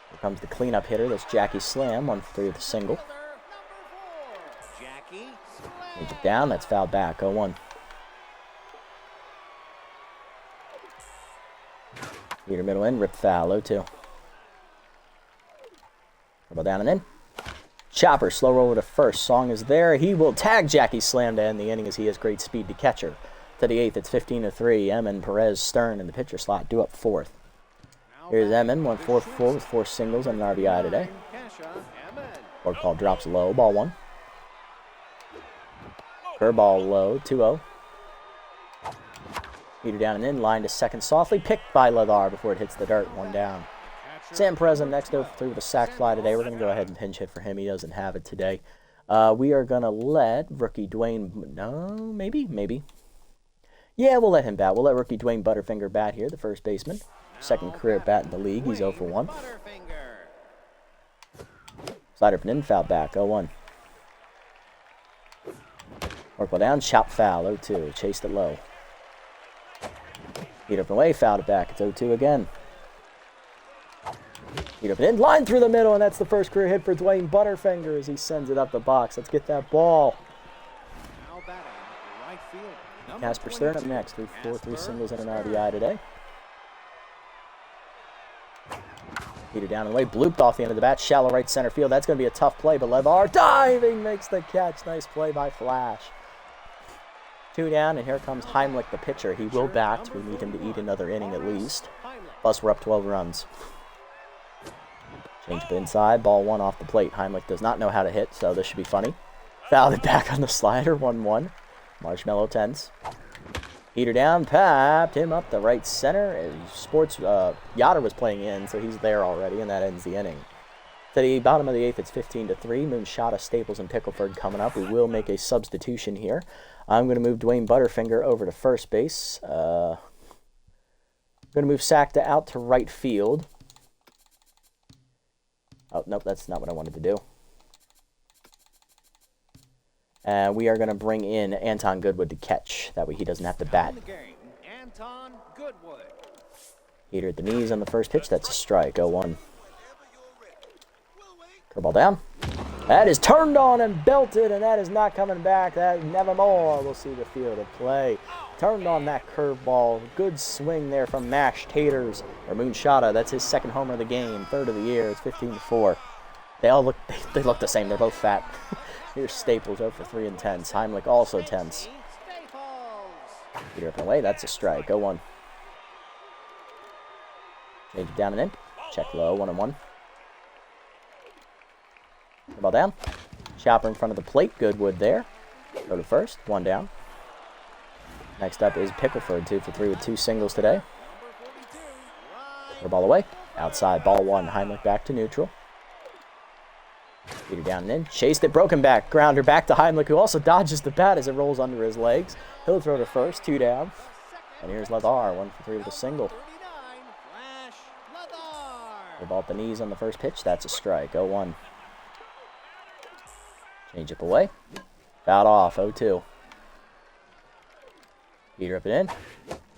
Here comes the cleanup hitter. That's Jackie Slam. 1 for 3 with a single. Change it down. That's fouled back. 0-1. Heater middle in. Rip foul. 0-2. Ball down and in. Chopper. Slow roll to first. Song is there. He will tag Jackie Slam to end the inning as he has great speed to catcher. To the 8th. It's 15-3. Emin, Perez, Stern in the pitcher slot. Due up 4th. Here's Emin. 1-4-4 with 4 singles and an RBI today. Or call drops low. Ball 1. Curveball low, 2-0. Heater down and in, line to second softly, picked by Leather before it hits the dirt, 1 down. Sam Perez next over through with a sac fly today. We're going to go ahead and pinch hit for him. He doesn't have it today. We are going to let rookie Dwayne, no, maybe. Yeah, we'll let him bat. We'll let rookie Dwayne Butterfinger bat here, the first baseman. Second career bat in the league. He's 0 for 1. Slider for an infield back, 0-1. Work well down, chop foul, 0-2. Chased it low. Heat up and away, fouled it back. It's 0-2 again. Heat up and in, line through the middle, and that's the first career hit for Dwayne Butterfinger as he sends it up the box. Let's get that ball. Casper Stern up next. 3 singles and an RBI today. Heater down and away, blooped off the end of the bat, shallow right center field. That's going to be a tough play, but Levar diving makes the catch. Nice play by Flash. 2 down, and here comes Heimlich, the pitcher. He will bat. We need him to eat another inning at least. Plus, we're up 12 runs. Change up inside, ball 1 off the plate. Heimlich does not know how to hit, so this should be funny. Fouled it back on the slider, 1-1. Marshmallow tense. Heater down, papped him up the right center. Yoder was playing in, so he's there already, and that ends the inning. To the bottom of the 8th, it's 15-3. Moonshot, Staples, and Pickleford coming up. We will make a substitution here. I'm going to move Dwayne Butterfinger over to first base. I'm going to move Sakta out to right field. Oh, nope, that's not what I wanted to do. And we are going to bring in Anton Goodwood to catch. That way he doesn't have to bat. Anton Goodwood. Heater at the knees on the first pitch. That's a strike. 0-1. Curveball down. That is turned on and belted, and that is not coming back. That is nevermore. We'll see the field of play. Turned on that curveball. Good swing there from Mash Taters, or Moonshada. That's his second homer of the game. 3rd of the year. It's 15-4. They all look the same. They're both fat. Here's Staples 0 for 3 and tense. Heimlich also tense. Heater up and away. That's a strike. 0-1. Change it down and in. Check low. 1-1. Ball down. Chopper in front of the plate. Goodwood there. Go to first. 1 down. Next up is Pickleford. 2 for 3 with 2 singles today. Ball away. Outside. Ball 1. Heimlich back to neutral. Heater down and in. Chased it. Broken back. Grounder back to Heimlich, who also dodges the bat as it rolls under his legs. He'll throw to first. 2 down. And here's Leather. 1 for 3 with a single. The ball at the knees on the first pitch. That's a strike. 0-1. Change up away. Fouled off. 0-2. Heater up and in.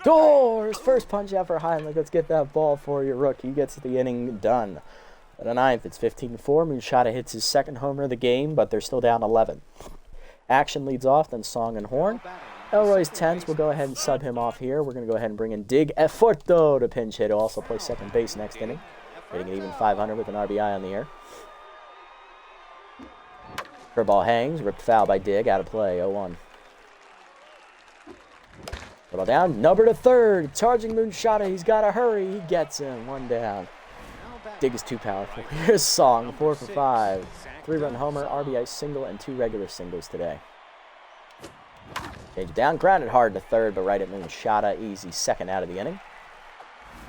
Doors! First punch out for Heimlich. Let's get that ball for your rook. He gets the inning done. At the 9th, it's 15-4. Moonshada hits his second homer of the game, but they're still down 11. Action leads off, then Song and Horn. Elroy's tense. We'll go ahead and sub him off here. We're going to go ahead and bring in Dig Eforto to pinch hit. He'll also play second base next inning. Hitting an even 500 with an RBI on the air. Curveball hangs. Ripped foul by Dig. Out of play. 0-1. Ball down. Number to third. Charging Moonshada. He's got to hurry. He gets him. 1 down. Dig is too powerful. Here's Song. 4 for 5. 3-run homer, RBI single, and 2 regular singles today. Change it down. Grounded hard to third, but right at Moonshada. Easy second out of the inning.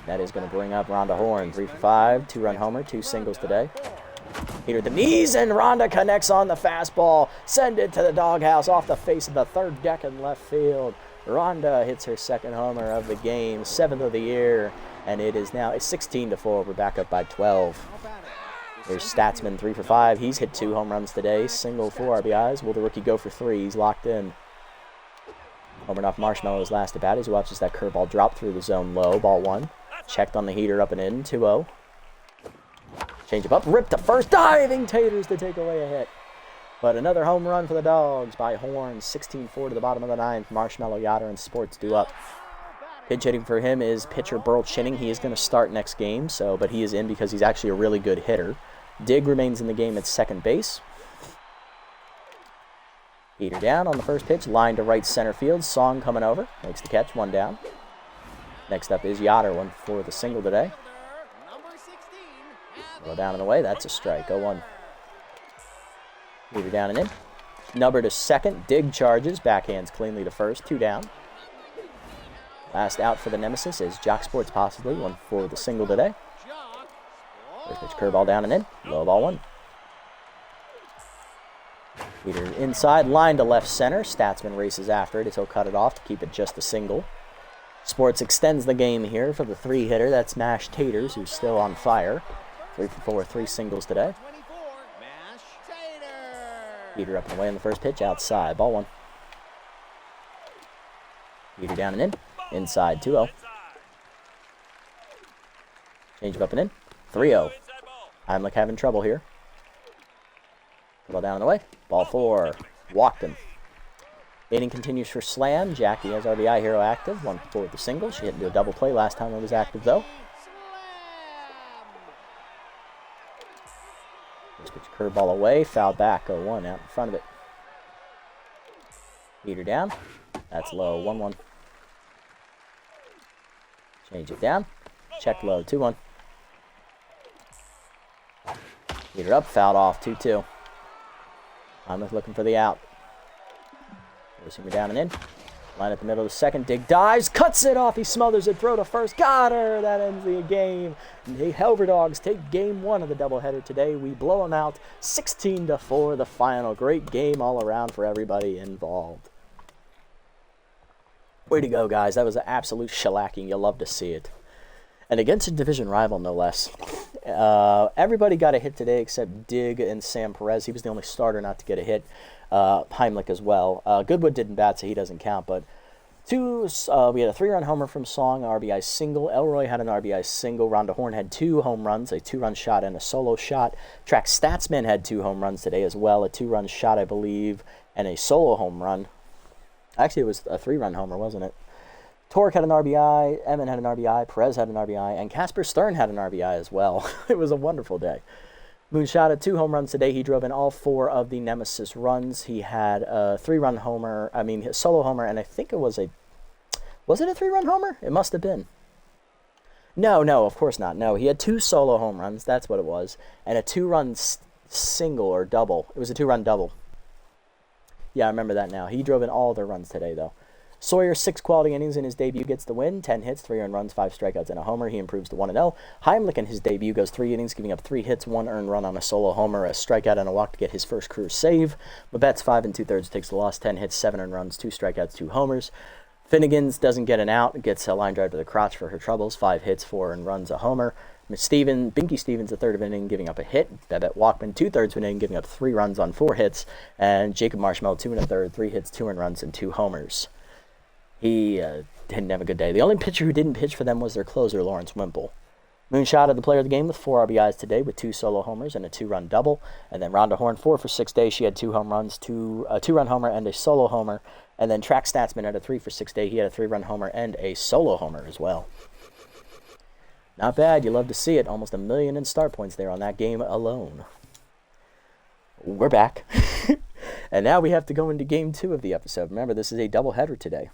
That is going to bring up Rhonda Horn. 3 for 5. 2-run homer, 2 singles today. Heater at the knees, and Rhonda connects on the fastball. Send it to the doghouse off the face of the third deck in left field. Rhonda hits her second homer of the game, 7th of the year, and it's 16-4. We're back up by 12. Here's Statsman, 3 for 5. He's hit 2 home runs today, single, 4 RBIs. Will the rookie go for 3? He's locked in. Homering off Marshmallow's last at bat as he watches that curveball drop through the zone low. Ball 1. Checked on the heater up and in, 2-0. Change up, ripped to first, diving Taters to take away a hit. But another home run for the Dogs by Horn, 16-4 to the bottom of the 9th. Marshmallow, Yoder, and Sports due up. Pinch hitting for him is pitcher Burl Chinning. He is going to start next game, but he is in because he's actually a really good hitter. Dig remains in the game at second base. Heater down on the first pitch, line to right center field. Song coming over, makes the catch, 1 down. Next up is Yoder, 1 for the single today. Go down and away, that's a strike, 0-1. Heater down and in. Number to second. Dig charges. Backhands cleanly to first. 2 down. Last out for the Nemesis is Jock Sports possibly. 1 for the single today. First pitch curveball down and in. Low ball 1. Heater inside. Line to left center. Statsman races after it as he'll cut it off to keep it just a single. Sports extends the game here for the 3-hitter. That's Mash Taters, who's still on fire. 3 for 4, 3 singles today. Heater up and away on the first pitch. Outside. Ball 1. Heater down and in. Inside 2-0. Change up and in. 3-0. Heimlich having trouble here. Ball down and away. Ball 4. Walked him. Inning continues for Slam. Jackie has RBI Hero active. 1 for the single. She hit into a double play last time it was active, though. First pitch curveball away. Foul back. 0-1 out in front of it. Heater down. That's low. 1-1. Change it down. Check low. 2-1. Heater up. Fouled off. 2-2. Heimlich looking for the out. Racing her down and in. Line at the middle of the second. Dig dives. Cuts it off. He smothers it. Throw to first. Got her. That ends the game. The Overdogs take game 1 of the doubleheader today. We blow them out 16-4. The final. Great game all around for everybody involved. Way to go, guys. That was an absolute shellacking. You'll love to see it. And against a division rival, no less. Everybody got a hit today except Dig and Sam Perez. He was the only starter not to get a hit. Heimlich as well. Goodwood didn't bat, so he doesn't count. But we had a 3-run homer from Song, an RBI single. Elroy had an RBI single. Rhonda Horn had 2 home runs, a 2-run shot and a solo shot. Track Statsman had 2 home runs today as well, a 2-run shot, I believe, and a solo home run. Actually, it was a 3-run homer, wasn't it? Torque had an RBI, Emin had an RBI, Perez had an RBI, and Casper Stern had an RBI as well. It was a wonderful day. Moonshot had 2 home runs today. He drove in all 4 of the Nemesis runs. He had a 3-run homer, his solo homer, and I think it was it a 3-run homer? It must have been. No, of course not. No, he had 2 solo home runs, that's what it was, and a 2-run single or double. It was a 2-run double. Yeah, I remember that now. He drove in all their runs today, though. Sawyer, 6 quality innings in his debut, gets the win. 10 hits, 3 earned runs, 5 strikeouts, and a homer. He improves to 1-0. Heimlich in his debut goes 3 innings, giving up 3 hits, 1 earned run on a solo homer, a strikeout, and a walk to get his first career save. Mabette's 5 2/3 takes the loss, 10 hits, 7 earned runs, 2 strikeouts, 2 homers. Finnegan's doesn't get an out, gets a line drive to the crotch for her troubles, 5 hits, 4 earned runs, a homer. Binky Stevens, the 3rd of an inning, giving up a hit. Babette Walkman, 2/3 of an inning, giving up 3 runs on 4 hits. And Jacob Marshmallow, 2 1/3, 3 hits, 2 earned runs, and 2 homers. He didn't have a good day. The only pitcher who didn't pitch for them was their closer, Lawrence Wimple. Moonshot had the player of the game with 4 RBIs today with 2 solo homers and a 2-run double. And then Rhonda Horn, 4 for 6 days. She had 2 home runs, a 2-run homer and a solo homer. And then Track Statsman had a 3 for 6 day. He had a 3-run homer and a solo homer as well. Not bad. You love to see it. Almost 1 million in start points there on that game alone. We're back. And now we have to go into game 2 of the episode. Remember, this is a doubleheader today.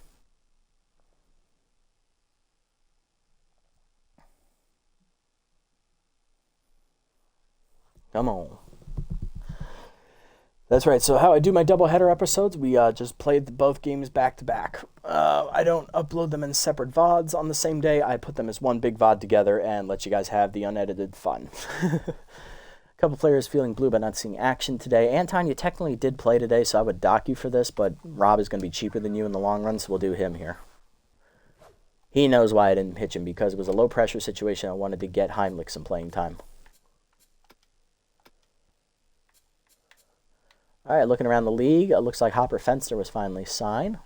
Come on. That's right. So how I do my doubleheader episodes, we just played both games back to back. I don't upload them in separate VODs on the same day. I put them as one big VOD together and let you guys have the unedited fun. A couple players feeling blue but not seeing action today. Anton, you technically did play today, so I would dock you for this, but Rob is going to be cheaper than you in the long run, so we'll do him here. He knows why I didn't pitch him, because it was a low-pressure situation. I wanted to get Heimlich some playing time. All right, looking around the league, it looks like Hopper Fenster was finally signed.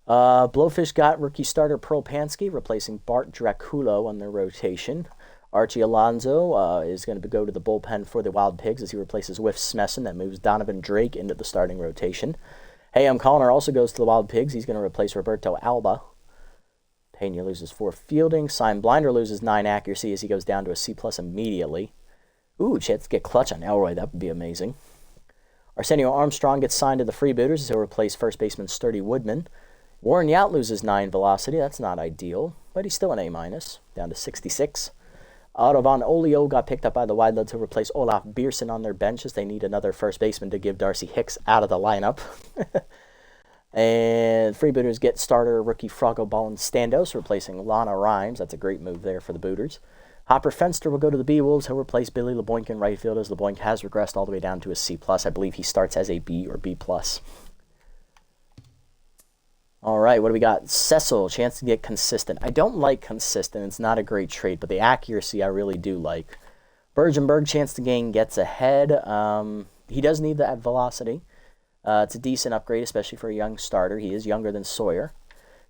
Blowfish got rookie starter Pearl Pansky, replacing Bart Draculo on their rotation. Archie Alonso is going to go to the bullpen for the Wild Pigs as he replaces Whiff Smessen. That moves Donovan Drake into the starting rotation. Hayam Connor also goes to the Wild Pigs. He's going to replace Roberto Alba. Pena loses 4 fielding. Simon Blinder loses 9 accuracy as he goes down to a C+ immediately. Ooh, chance to get clutch on Elroy. That would be amazing. Arsenio Armstrong gets signed to the Freebooters as he'll replace first baseman Sturdy Woodman. Warren Yount loses 9 velocity. That's not ideal, but he's still an A-, down to 66. Otto von Olio got picked up by the wide lead to replace Olaf Bierson on their bench as they need another first baseman to give Darcy Hicks out of the lineup. And Freebooters get starter rookie Froggo Ballin Standos replacing Lana Rhymes. That's a great move there for the Booters. Hopper Fenster will go to the B-Wolves. He'll replace Billy LeBoink in right field as LeBoink has regressed all the way down to a C+. I believe he starts as a B or B+. All right, what do we got? Cecil, chance to get consistent. I don't like consistent. It's not a great trait, but the accuracy I really do like. Bergenberg, chance to gain, gets ahead. He does need that velocity. It's a decent upgrade, especially for a young starter. He is younger than Sawyer.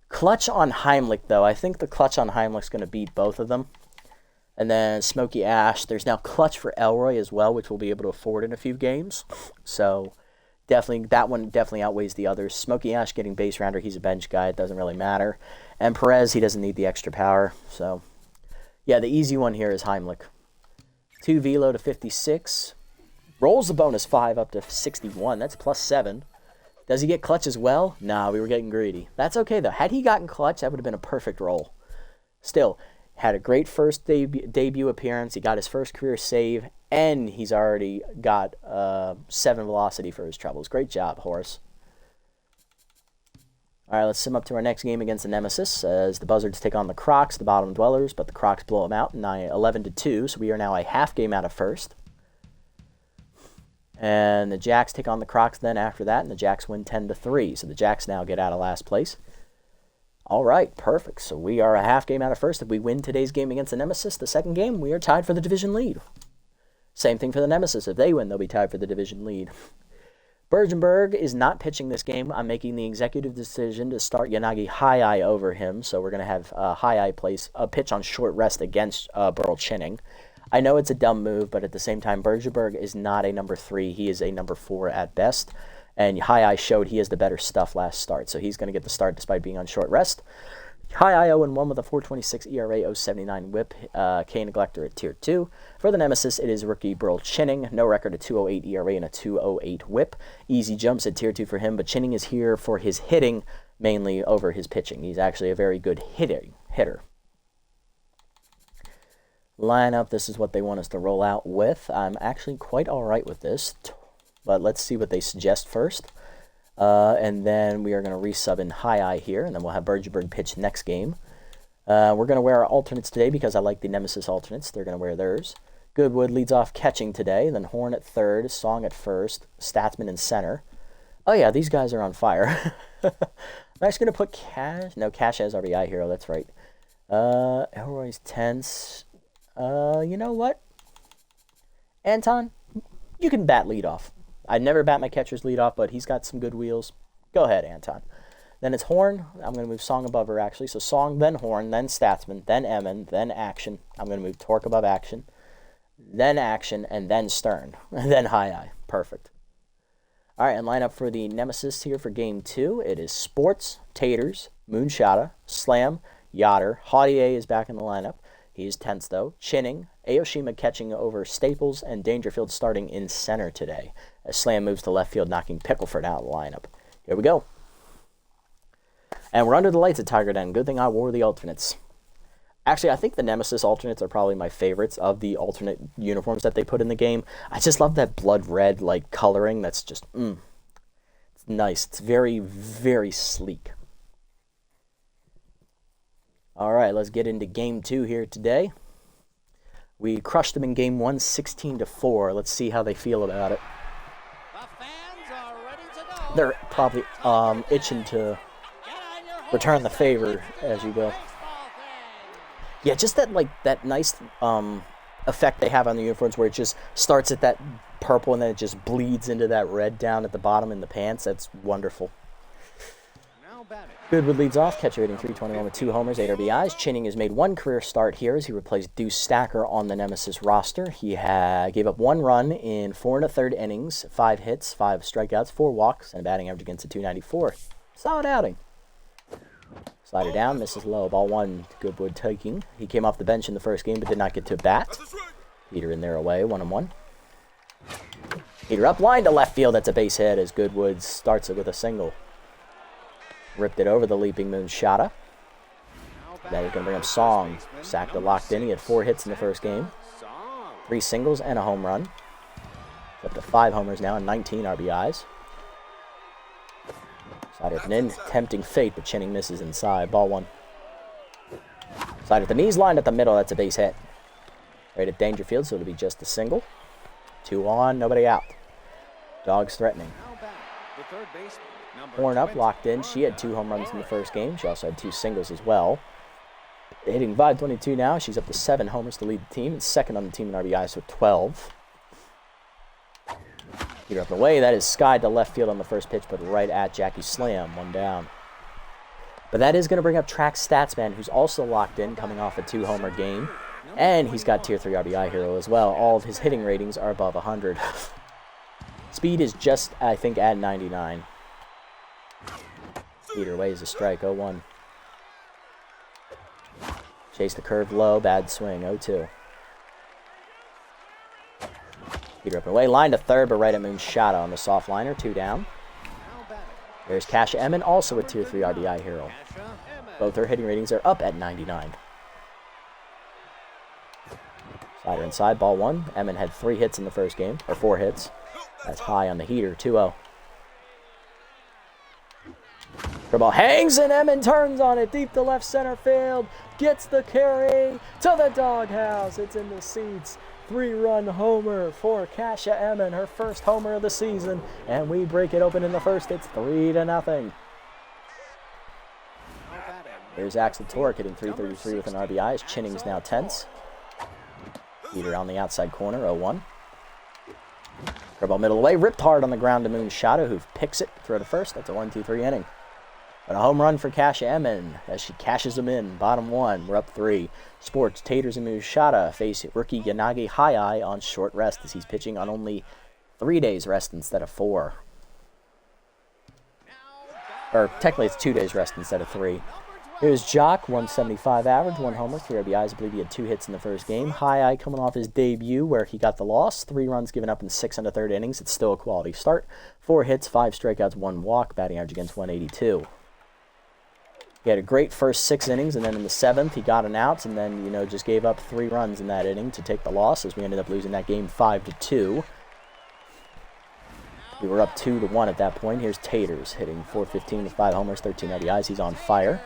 Clutch on Heimlich, though. I think the clutch on Heimlich's going to beat both of them. And then Smokey Ash. There's now clutch for Elroy as well, which we'll be able to afford in a few games. So definitely, that one definitely outweighs the others. Smokey Ash getting base rounder. He's a bench guy. It doesn't really matter. And Perez, he doesn't need the extra power. So, yeah, the easy one here is Heimlich. 2 velo to 56. Rolls the bonus 5 up to 61. That's +7. Does he get clutch as well? Nah, we were getting greedy. That's okay, though. Had he gotten clutch, that would have been a perfect roll. Still, had a great first debut appearance. He got his first career save, and he's already got 7 velocity for his troubles. Great job, Horace. All right, let's sim up to our next game against the Nemesis as the Buzzards take on the Crocs, the bottom dwellers, but the Crocs blow them out 11-2, so we are now a half game out of first. And the Jacks take on the Crocs then after that, and the Jacks win 10-3. So the Jacks now get out of last place. All right, perfect. So we are a half game out of first. If we win today's game against the Nemesis, the second game, we are tied for the division lead. Same thing for the Nemesis. If they win, they'll be tied for the division lead. Bergenberg is not pitching this game. I'm making the executive decision to start Yanagi High-Eye over him. So we're going to have High-Eye place a pitch on short rest against Burl Chinning. I know it's a dumb move, but at the same time, Bergenberg is not a number 3. He is a number 4 at best. And High-Eye showed he has the better stuff last start, so he's going to get the start despite being on short rest. High-Eye 0-1 with a 4.26 ERA, 0.79 whip, K Neglector at Tier 2. For the Nemesis, it is rookie Burl Chinning. No record, a 2.08 ERA and a 2.08 whip. Easy jumps at Tier 2 for him, but Chinning is here for his hitting, mainly over his pitching. He's actually a very good hitter. Lineup, this is what they want us to roll out with. I'm actually quite all right with this, but let's see what they suggest first. And then we are going to resub in High-Eye here, and then we'll have Bergenberg pitch next game. We're going to wear our alternates today because I like the Nemesis alternates. They're going to wear theirs. Goodwood leads off catching today, then Horn at third, Song at first, Statsman in center. Oh yeah, these guys are on fire. I'm actually going to put Cash. No, Cash has RBI hero, that's right. Elroy's tense. You know what? Anton, you can bat lead off. I never bat my catcher's lead off, but he's got some good wheels. Go ahead, Anton. Then it's Horn. I'm going to move Song above her, actually. So Song, then Horn, then Statsman, then Emin, then Action. I'm going to move Torque above Action, then Action, and then Stern, and then High-Eye. Perfect. All right, and line up for the Nemesis here for Game 2. It is Sports, Taters, Moonshada, Slam, Yotter. Haudier is back in the lineup. He's tense, though. Chinning, Aoshima catching over Staples, and Dangerfield starting in center today, as Slam moves to left field, knocking Pickleford out of the lineup. Here we go. And we're under the lights at Tiger Den. Good thing I wore the alternates. Actually, I think the Nemesis alternates are probably my favorites of the alternate uniforms that they put in the game. I just love that blood red like coloring. That's just, it's nice. It's very, very sleek. All right, let's get into Game 2 here today. We crushed them in Game 1, 16-4. Let's see how they feel about it. The fans are ready to go. They're probably itching to return the favor as you go. Yeah, just that nice effect they have on the uniforms where it just starts at that purple and then it just bleeds into that red down at the bottom in the pants. That's wonderful. Goodwood leads off, catcher hitting .321 with 2 homers, 8 RBIs. Chinning has made 1 career start here as he replaced Deuce Stacker on the Nemesis roster. He gave up 1 run in 4 1/3 innings, 5 hits, 5 strikeouts, 4 walks, and a batting average against a .294. Solid outing. Slider down, misses low, ball 1, Goodwood taking. He came off the bench in the first game but did not get to bat. Peter in there away, 1-1. Peter up, line to left field, that's a base hit as Goodwood starts it with a single. Ripped it over the leaping Moonshada. That is going to bring up Song. Sacked locked in. He had 4 hits in the first game. 3 singles and a home run. Up to 5 homers now and 19 RBIs. Slider at the in, tempting fate, but Chinning misses inside. Ball 1. Slider at the knees, lined at the middle. That's a base hit. Right at Dangerfield, so it'll be just a single. 2 on, nobody out. Dogs threatening. Horn up, locked in. She had 2 home runs in the first game. She also had 2 singles as well. Hitting 522 now. She's up to 7 homers to lead the team. And second on the team in RBIs with 12. Heater up and away. That is skied to left field on the first pitch, but right at Jackie Slam. 1 down. But that is going to bring up Track Statsman, who's also locked in, coming off a 2-homer game. And he's got Tier 3 RBI hero as well. All of his hitting ratings are above 100. Speed is just, I think, at 99. Heater away is a strike. 0-1. Chase the curve low. Bad swing. 0-2. Heater up and away. Line to third, but right at Moonshada on the soft liner. 2 down. There's Kasha Emmon, also a Tier 3 RBI hero. Both her hitting ratings are up at 99. Slider inside, ball 1. Emmon had 3 hits in the first game, or 4 hits. That's high on the heater, 2-0. Ball hangs and Emmon turns on it deep to left center field. Gets the carry to the doghouse. It's in the seats. 3-run homer for Kasha Emmon, her first homer of the season. And we break it open in the first. It's 3-0. Here's Axel Torek hitting .333 with an RBI as Chinning's now tense. Heater on the outside corner, 0-1. Curveball middle away, ripped hard on the ground to Moonshada, who picks it, throw to first. That's a 1-2-3 inning. But a home run for Kasha Emmon as she cashes them in. Bottom 1, we're up 3. Sports, Taters and Moonshada face rookie Yanagi Hayai on short rest as he's pitching on only 3 days rest instead of 4. Or technically it's 2 days rest instead of 3. Here's Jock, 175 average, 1 homer, 3 RBIs. I believe he had 2 hits in the first game. Hayai coming off his debut where he got the loss. 3 runs given up in 6 1/3 innings. It's still a quality start. 4 hits, 5 strikeouts, 1 walk. Batting average against 182. He had a great first 6 innings, and then in the 7th, he got an out, and then, just gave up 3 runs in that inning to take the loss, as we ended up losing that game 5-2. We were up 2-1 at that point. Here's Taters, hitting .415 with 5 homers, 13 RBIs. He's on fire.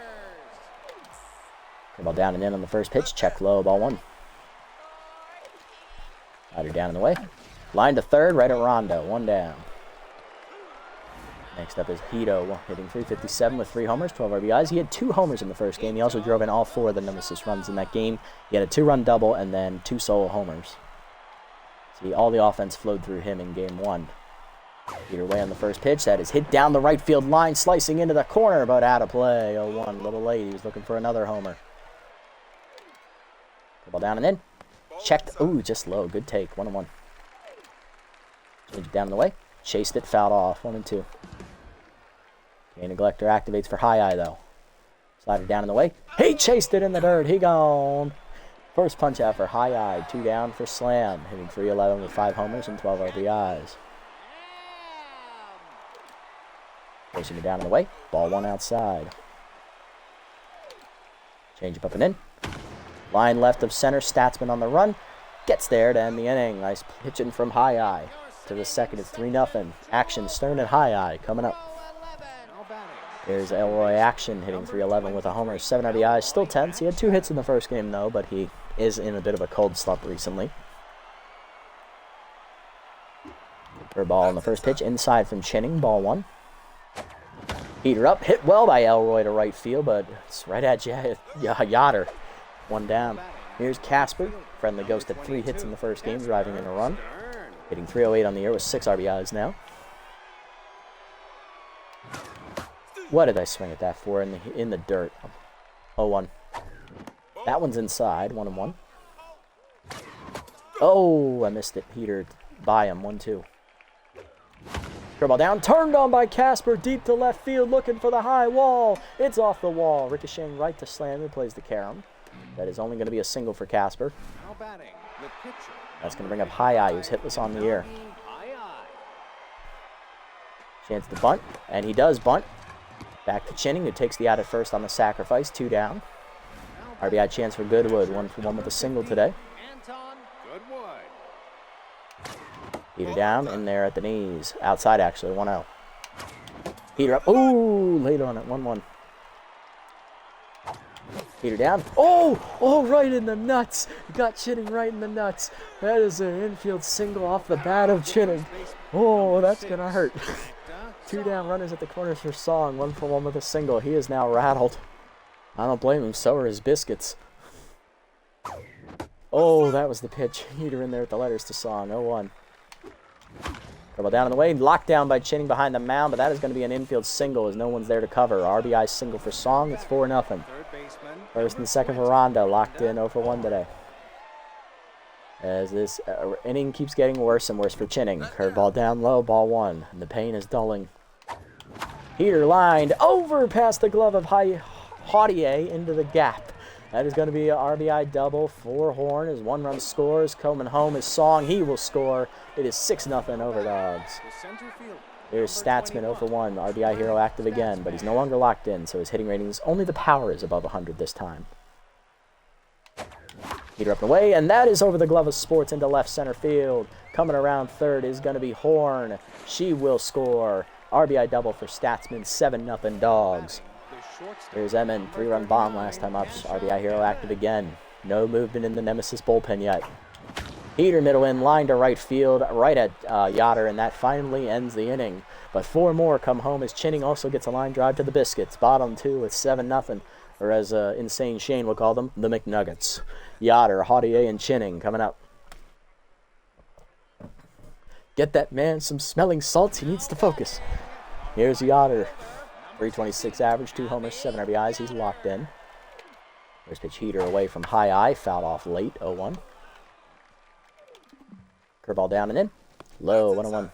Ball down and in on the first pitch. Check low, ball 1. Slider down and away. Line to third, right at Rondo. 1 down. Next up is Hito, hitting .357 with 3 homers, 12 RBIs. He had 2 homers in the first game. He also drove in all 4 of the Nemesis runs in that game. He had a 2-run double and then 2 solo homers. See, all the offense flowed through him in game 1. Hito away on the first pitch. That is hit down the right field line, slicing into the corner, but out of play. 0-1, a little late. He was looking for another homer. Ball down and in. Checked. Ooh, just low. Good take. 1-1. Change it down and away. Chased it, fouled off. 1-2. Game neglector activates for High-Eye, though. Slider down in the way. He chased it in the dirt. He gone. First punch out for High-Eye. 2 down for Slam. Hitting .311 with 5 homers and 12 RBIs. Chasing it down in the way. Ball 1 outside. Change up and in. Line left of center. Statsman on the run. Gets there to end the inning. Nice pitching from High-Eye. To the second, it's 3-0. Action, Stern and High-Eye coming up. There's Elroy Action hitting .311 with a homer, 7 RBIs. Still tense. He had 2 hits in the first game, though, but he is in a bit of a cold slump recently. For a ball on the first pitch, inside from Chinning, ball 1. Heater up, hit well by Elroy to right field, but it's right at Yoder. 1 down. Here's Casper. Friendly Ghost had 3 hits in the first game, driving in a run. Hitting .308 on the year with 6 RBIs now. What did I swing at that for in the dirt? 0-1. That one's inside. 1-1. Oh, I missed it. Heater by him. 1-2. Curveball down. Turned on by Casper. Deep to left field. Looking for the high wall. It's off the wall. Ricocheting right to Slam. Who plays the carom. That is only going to be a single for Casper. That's going to bring up High-Eye, who's hitless on the year. Chance to bunt. And he does bunt. Back to Chinning, who takes the out at first on the sacrifice. 2 down. RBI chance for Goodwood. 1-for-1 with a single today. Anton Goodwood. Heater down, in there at the knees. Outside, actually, 1-0. Heater up. Ooh, late on it, 1-1. Heater down. Oh, right in the nuts. Got Chinning right in the nuts. That is an infield single off the bat of Chinning. Oh, that's going to hurt. 2 down runners at the corners for Song. 1-for-1 with a single. He is now rattled. I don't blame him. So are his biscuits. Oh, that was the pitch. Heater in there with the letters to Song. 0-1. Dribble down in the way. Locked down by Chinning behind the mound, but that is going to be an infield single as no one's there to cover. RBI single for Song. It's 4-0. First and second for Rondo. Locked in 0-for-1 today. As this inning keeps getting worse and worse for Chinning. Curveball down low. Ball 1. And the pain is dulling. Heater lined over past the glove of Haudier into the gap. That is going to be an RBI double for Horn as 1 run scores. Coming home is Song. He will score. It is 6-0 Overdogs. Here's Statsman 0-for-1. RBI hero active again, but he's no longer locked in, so his hitting rating is only the power is above 100 this time. Heater up and away, and that is over the glove of Sports into left center field. Coming around third is going to be Horn. She will score. RBI double for Statsman, 7-0 Dogs. Here's Emin, 3-run bomb last time up. RBI hero active again. No movement in the Nemesis bullpen yet. Heater middle in, line to right field, right at Yoder, and that finally ends the inning. But 4 more come home as Chinning also gets a line drive to the Biscuits. Bottom 2 with 7-0, or as Insane Shane will call them, the McNuggets. Yoder, Haudier, and Chinning coming up. Get that man some smelling salts. He needs to focus. Here's Yoder. 326 average, 2 homers, 7 RBIs. He's locked in. First pitch Heater away from high eye. Fouled off late, 0-1. Curveball down and in. Low, 1-1.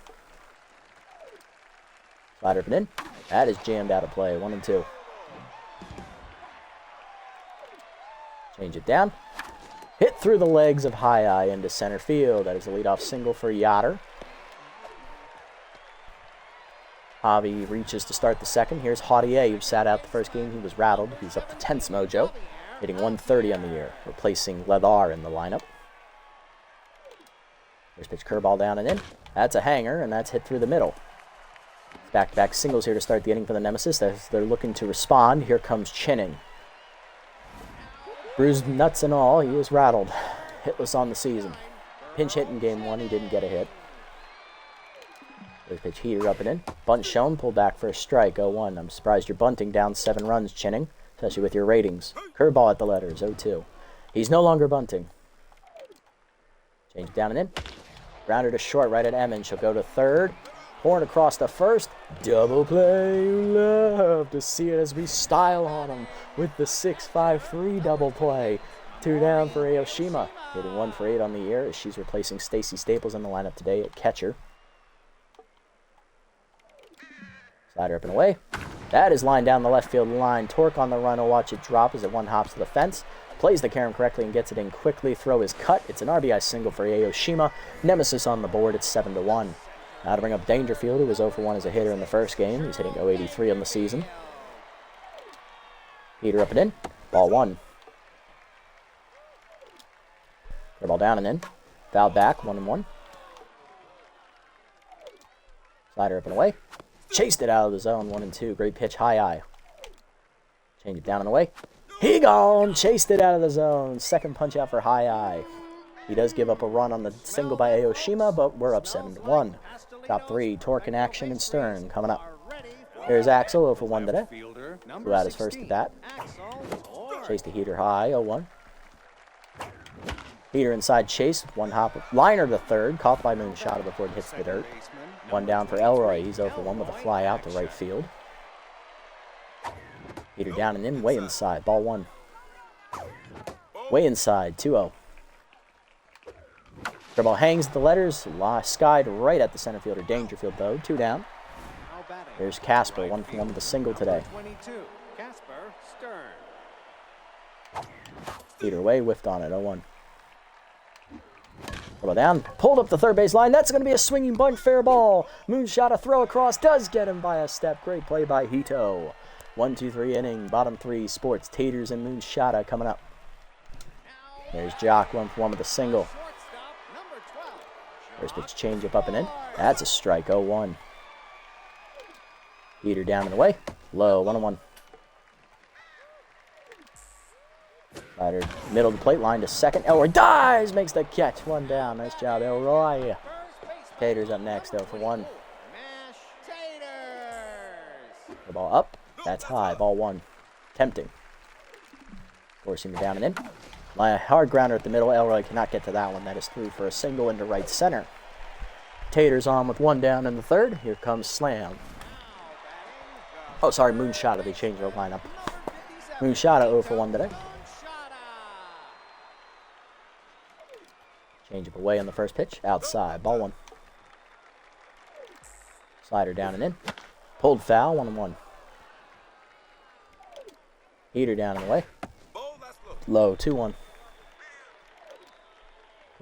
Slider up and in. That is jammed out of play, 1-2. Change it down. Hit through the legs of high eye into center field. That is a leadoff single for Yoder. Javi reaches to start the second. Here's Haudier, who sat out the first game. He was rattled. He's up to 10th mojo, hitting 130 on the year, replacing Leather in the lineup. First pitch curveball down and in. That's a hanger, and that's hit through the middle. Back-to-back singles here to start the inning for the Nemesis as they're looking to respond. Here comes Chinning. Bruised nuts and all, he was rattled. Hitless on the season. Pinch hit in game 1, he didn't get a hit. First pitch Heater up and in. Bunt shown, pulled back for a strike, 0-1. I'm surprised you're bunting down 7 runs, Chinning, especially with your ratings. Curveball at the letters, 0-2. He's no longer bunting. Change down and in. Grounder to short, right at Emin. She'll go to third. Horn across to first. Double play, you love to see it as we style on him with the 6-5-3 double play. 2 down for Aoshima. Hitting 1 for 8 on the year as she's replacing Stacy Staples in the lineup today at catcher. Slider up and away. That is lined down the left field line. Torque on the run. Will watch it drop as it 1 hops to the fence. Plays the carom correctly and gets it in quickly. Throw is cut. It's an RBI single for Aoshima. Nemesis on the board. It's 7-1. Now to bring up Dangerfield, who was 0-for-1 as a hitter in the first game. He's hitting .083 on the season. Heater up and in. Ball 1. Ball down and in. Foul back. 1-1. Slider up and away. Chased it out of the zone, 1-2. Great pitch, high eye. Change it down and away. He gone! Chased it out of the zone. Second punch out for high eye. He does give up a run on the single by Aoshima, but we're up 7-1. Top 3, Torque in action and Stern coming up. There's Axel, 0-for-1 today. Who out his first at bat. Chase the Heater high, 0-1. Heater inside chase, 1 hop. Liner to third, caught by Moonshot before it hits the dirt. 1 down for Elroy. He's 0-for-1 with a fly out to right field. Heater down and in, way inside. Ball 1. Way inside, 2-0. Dribble hangs the letters, skied right at the center fielder. Dangerfield, though. 2 down. There's Casper, 1-for-1 with a single today. Heater away, whiffed on it, 0-1. Dribble down, pulled up the third base line. That's going to be a swinging bunt, fair ball. Moonshot, a throw across, does get him by a step. Great play by Hito. 1-2-3 inning, bottom 3, Sports, Taters, and Moonshot coming up. There's Jock, 1-for-1 with a single. Shortstop, number 12. First pitch change up and in. That's a strike, 0-1. Heater down and away. Low, 1-1. Slider, middle of the plate, line to second. Elroy dives, makes the catch. 1 down. Nice job, Elroy. Taters up next, 0-for-1. Mash taters. The ball up. That's high. Ball 1. Tempting. Forcing it down and in. Hard grounder at the middle. Elroy cannot get to that one. That is through for a single into right center. Taters on with 1 down in the third. Here comes Slam. Oh, sorry, Moonshot. They changed their lineup. Moonshot 0-for-1 today. Change up away on the first pitch. Outside. Ball 1. Slider down and in. Pulled foul. 1-1. Heater down and away. Low. 2-1.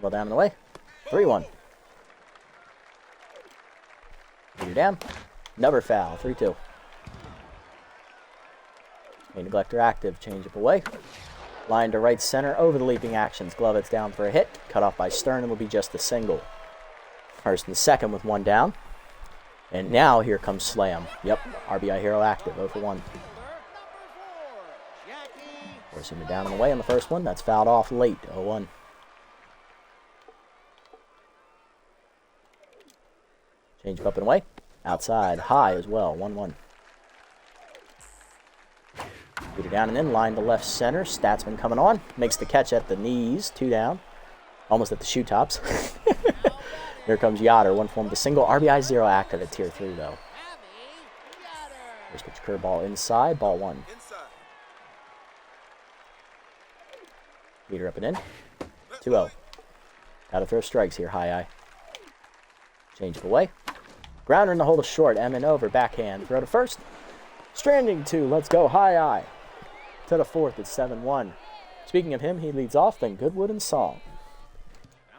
Ball down and away. 3-1. Heater down. Another foul. 3-2. Neglector active. Change up away. Line to right center. Over the leaping actions. Glovett's down for a hit. Cut off by Stern. It will be just a single. First and second with 1 down. And now here comes Slam. Yep. RBI hero active. 0-for-1. Forcing it down and away on the first one. That's fouled off late. 0-1. Change up and away. Outside. High as well. 1-1. Get it down and in. Line to left center. Statsman coming on. Makes the catch at the knees. 2 down. Almost at the shoe tops. Here comes Yoder. 1-for-1 with a single. RBI 0 active at tier 3 though. First pitch curveball inside. Ball 1. Heater up and in. 2-0. Gotta throw strikes here. High. Change up away. Grounder in the hole to short. Emin over. Backhand. Throw to first. Stranding 2. Let's go. High. To the fourth. It's 7-1. Speaking of him, he leads off. Then Goodwood and Song.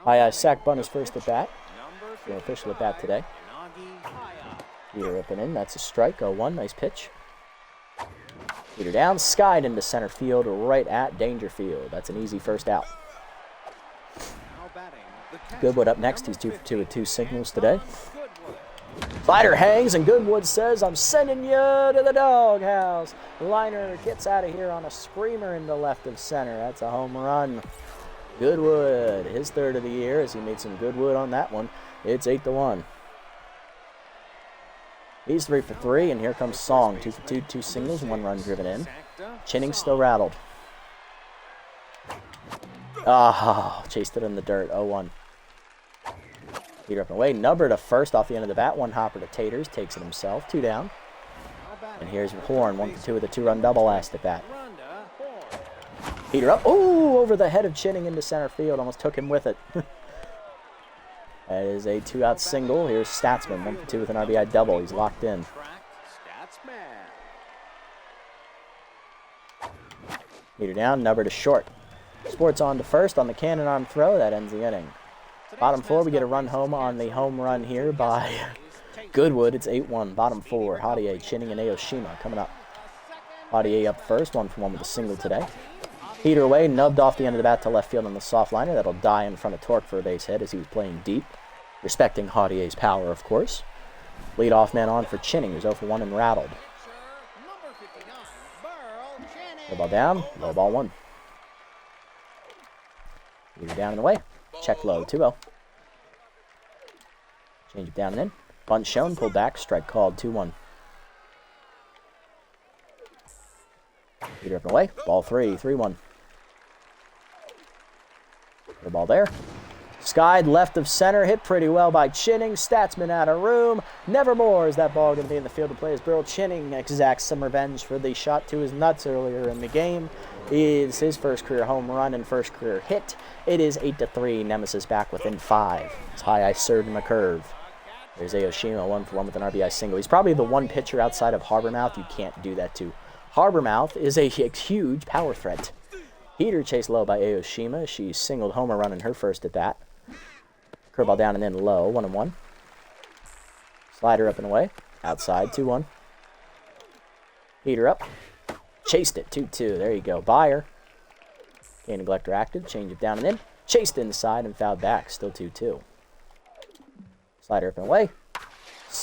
High sack bunt his first at bat. The official at bat today. Heater up and in. That's a strike. 0-1. Nice pitch. Heater down. Skied into center field right at Dangerfield. That's an easy first out. Goodwood up next. He's 2 for 2 with 2 signals today. Slider hangs, and Goodwood says, I'm sending you to the doghouse. Liner gets out of here on a screamer into left of center. That's a home run. Goodwood, his third of the year, as he made some good wood on that one. It's 8-1. He's 3 for 3, and here comes Song. 2 for 2, 2 singles, 1 run driven in. Chinning still rattled. Chased it in the dirt. 0-1. Heater up and away. Number to first off the end of the bat. 1 hopper to Taters. Takes it himself. 2 down. And here's Horn. 1 for 2 with a 2-run double last at bat. Heater up. Ooh, over the head of Chinning into center field. Almost took him with it. That is a 2-out single. Here's Statsman. 1 for 2 with an RBI double. He's locked in. Heater down. Number to short. Sports on to first on the cannon arm throw. That ends the inning. Bottom 4, we get a run home on the home run here by Goodwood. It's 8-1. Bottom 4, Hadier, Chinning, and Aoshima coming up. Hadier up first, 1-for-1 with a single today. Heater away, nubbed off the end of the bat to left field on the soft liner. That'll die in front of Torque for a base hit as he was playing deep. Respecting Hadier's power, of course. Leadoff man on for Chinning, who's 0-for-1 and rattled. Low ball down, low ball 1. Heater down and away. Check low, 2-0. Change it down and in. Bunt shown, pulled back, strike called, 2-1. Heater up and away, ball 3, 3-1. The ball there. Skied left of center, hit pretty well by Chinning. Statsman out of room. Nevermore is that ball going to be in the field to play as Burl Chinning exacts some revenge for the shot to his nuts earlier in the game. Is his first career home run and first career hit. It is 8-3. Nemesis back within 5. It's high served him a curve. There's Aoshima, 1-for-1 with an RBI single. He's probably the one pitcher outside of Harbormouth you can't do that to. Harbormouth is a huge power threat. Heater chased low by Aoshima. She singled homer run in her first at bat. Curveball down and in low, 1-1. Slider up and away. Outside, 2-1. Heater up. Chased it, 2-2. There you go. Buyer. Game neglector active. Change it down and in. Chased inside and fouled back. Still 2-2. Slider up and away.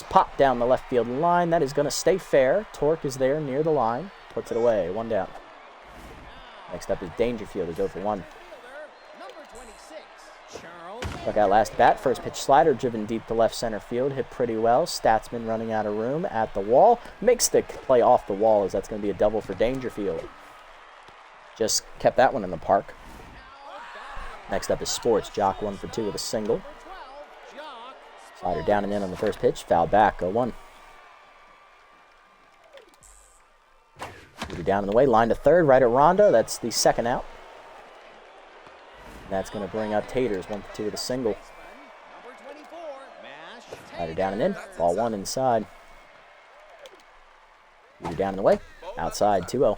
Pop down the left field line. That is going to stay fair. Torque is there near the line. Puts it away. 1 down. Next up is Dangerfield. He's 0 for 1. Look out last bat. First pitch slider driven deep to left center field. Hit pretty well. Statsman running out of room at the wall. Makes the play off the wall as that's going to be a double for Dangerfield. Just kept that one in the park. Next up is Sports. Jock 1 for 2 with a single. Slider down and in on the first pitch. Foul back. 0-1. Moving down in the way. Line to third. Right at Rondo. That's the second out. And that's going to bring up Taters. 1 for 2 with a single. Slider down and in. Ball 1 inside. Moving down in the way. Outside. 2-0.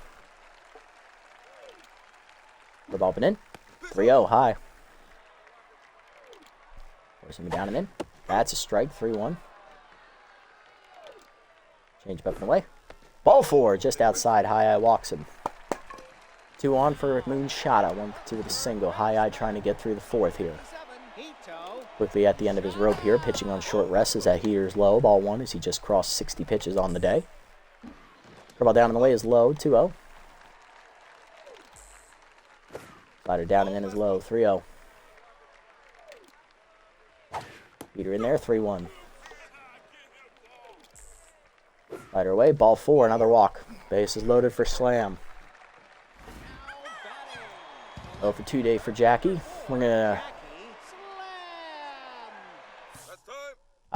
The ball been in. 3-0 high. Forcing me down and in. That's a strike. 3-1. Change up and away. Ball 4 just outside. High eye walks him. 2 on for Moonshot. 1 for 2 with a single. High eye trying to get through the 4th here. Quickly at the end of his rope here. Pitching on short rest as that heater's low. Ball 1 as he just crossed 60 pitches on the day. Curveball down in the way is low. 2-0. Slider down and in is low. 3-0. Heater in there. 3-1. Slider away. Ball 4. Another walk. Base is loaded for slam. 0 for 2 day for Jackie. I'm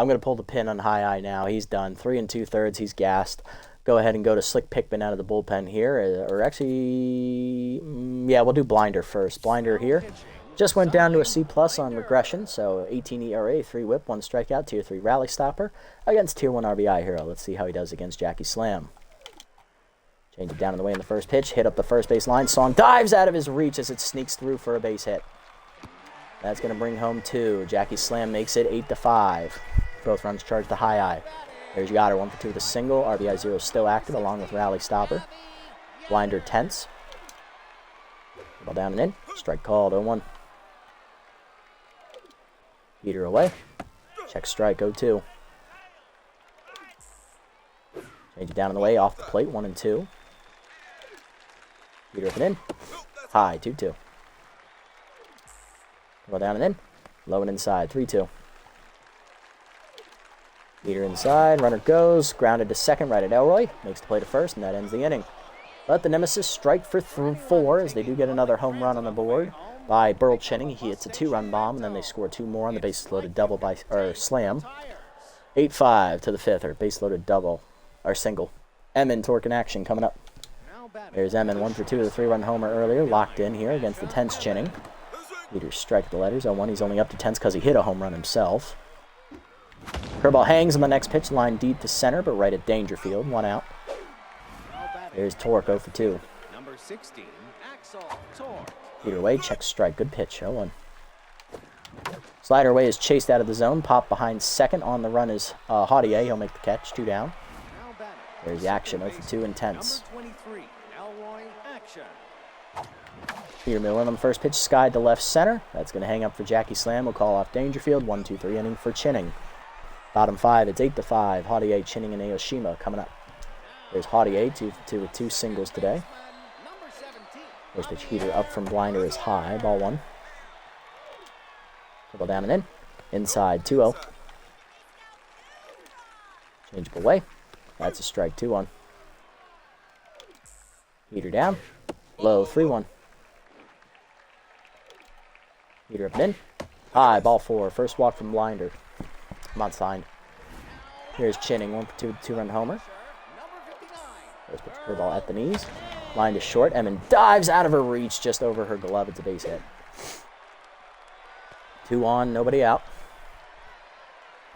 gonna pull the pin on High Eye now. He's done. 3 2/3. He's gassed. Go ahead and go to Slick Pickman out of the bullpen here. Or actually, yeah, we'll do Blinder first. Blinder here. Just went down to a C+ on regression, so 18 ERA, 3 whip, 1 strikeout, Tier 3 rally stopper against Tier 1 RBI hero. Let's see how he does against Jackie Slam. Change it down in the way in the first pitch. Hit up the first base line. Song dives out of his reach as it sneaks through for a base hit. That's going to bring home 2. Jackie Slam makes it 8-5. Both runs charged to High Eye. There's Yoder, 1 for 2 with a single. RBI 0 still active along with rally stopper. Blinder tense. Ball down and in. Strike called. 0-1. Heater away. Check strike. 0-2. Change it down in the way off the plate. 1 and 2. Heater up and in. High. 2-2. Ball down and in. Low and inside. 3-2. Heater inside. Runner goes. Grounded to second. Right at Elroy. Makes the play to first, and that ends the inning. But the Nemesis strike for 4 as they do get another home run on the board by Burl Chinning. He hits a 2-run bomb, and then they score 2 more on the bases-loaded double by Slam. 8-5 to the 5th, or base-loaded double, or single. Emin, Torque in action coming up. There's Emin, 1 for 2 with a 3-run homer earlier, locked in here against the tense Chinning. Heaters strike the letters. 0-1, he's only up to tense because he hit a home run himself. Curveball hangs on the next pitch, line deep to center, but right at Dangerfield, 1 out. There's Torque, 0 for 2. Number 16, Axel Torque. Heater away, check strike, good pitch, 0-1. Slider away is chased out of the zone, pop behind second. On the run is Haudier, he'll make the catch, 2 down. There's the action, 0 for 2, intense. Peter Miller on the first pitch, skied to left center. That's going to hang up for Jackie Slam. We'll call off Dangerfield. 1-2-3 inning for Chinning. Bottom 5, it's 8-5. Haudier, Chinning, and Aoshima coming up. There's Haudier, 2 for 2 with 2 singles today. First pitch heater up from Blinder is high. Ball 1. Ball down and in. Inside, 2-0. Change up away. That's a strike, 2-1. Heater down. Low, 3-1. Heater up and in. High, ball 4. First walk from Blinder. Not signed. Here's Chinning, 1 for 2 with 2-run homer. First pitch curveball at the knees. Line to short. Emin dives out of her reach just over her glove. It's a base hit. 2 on, nobody out.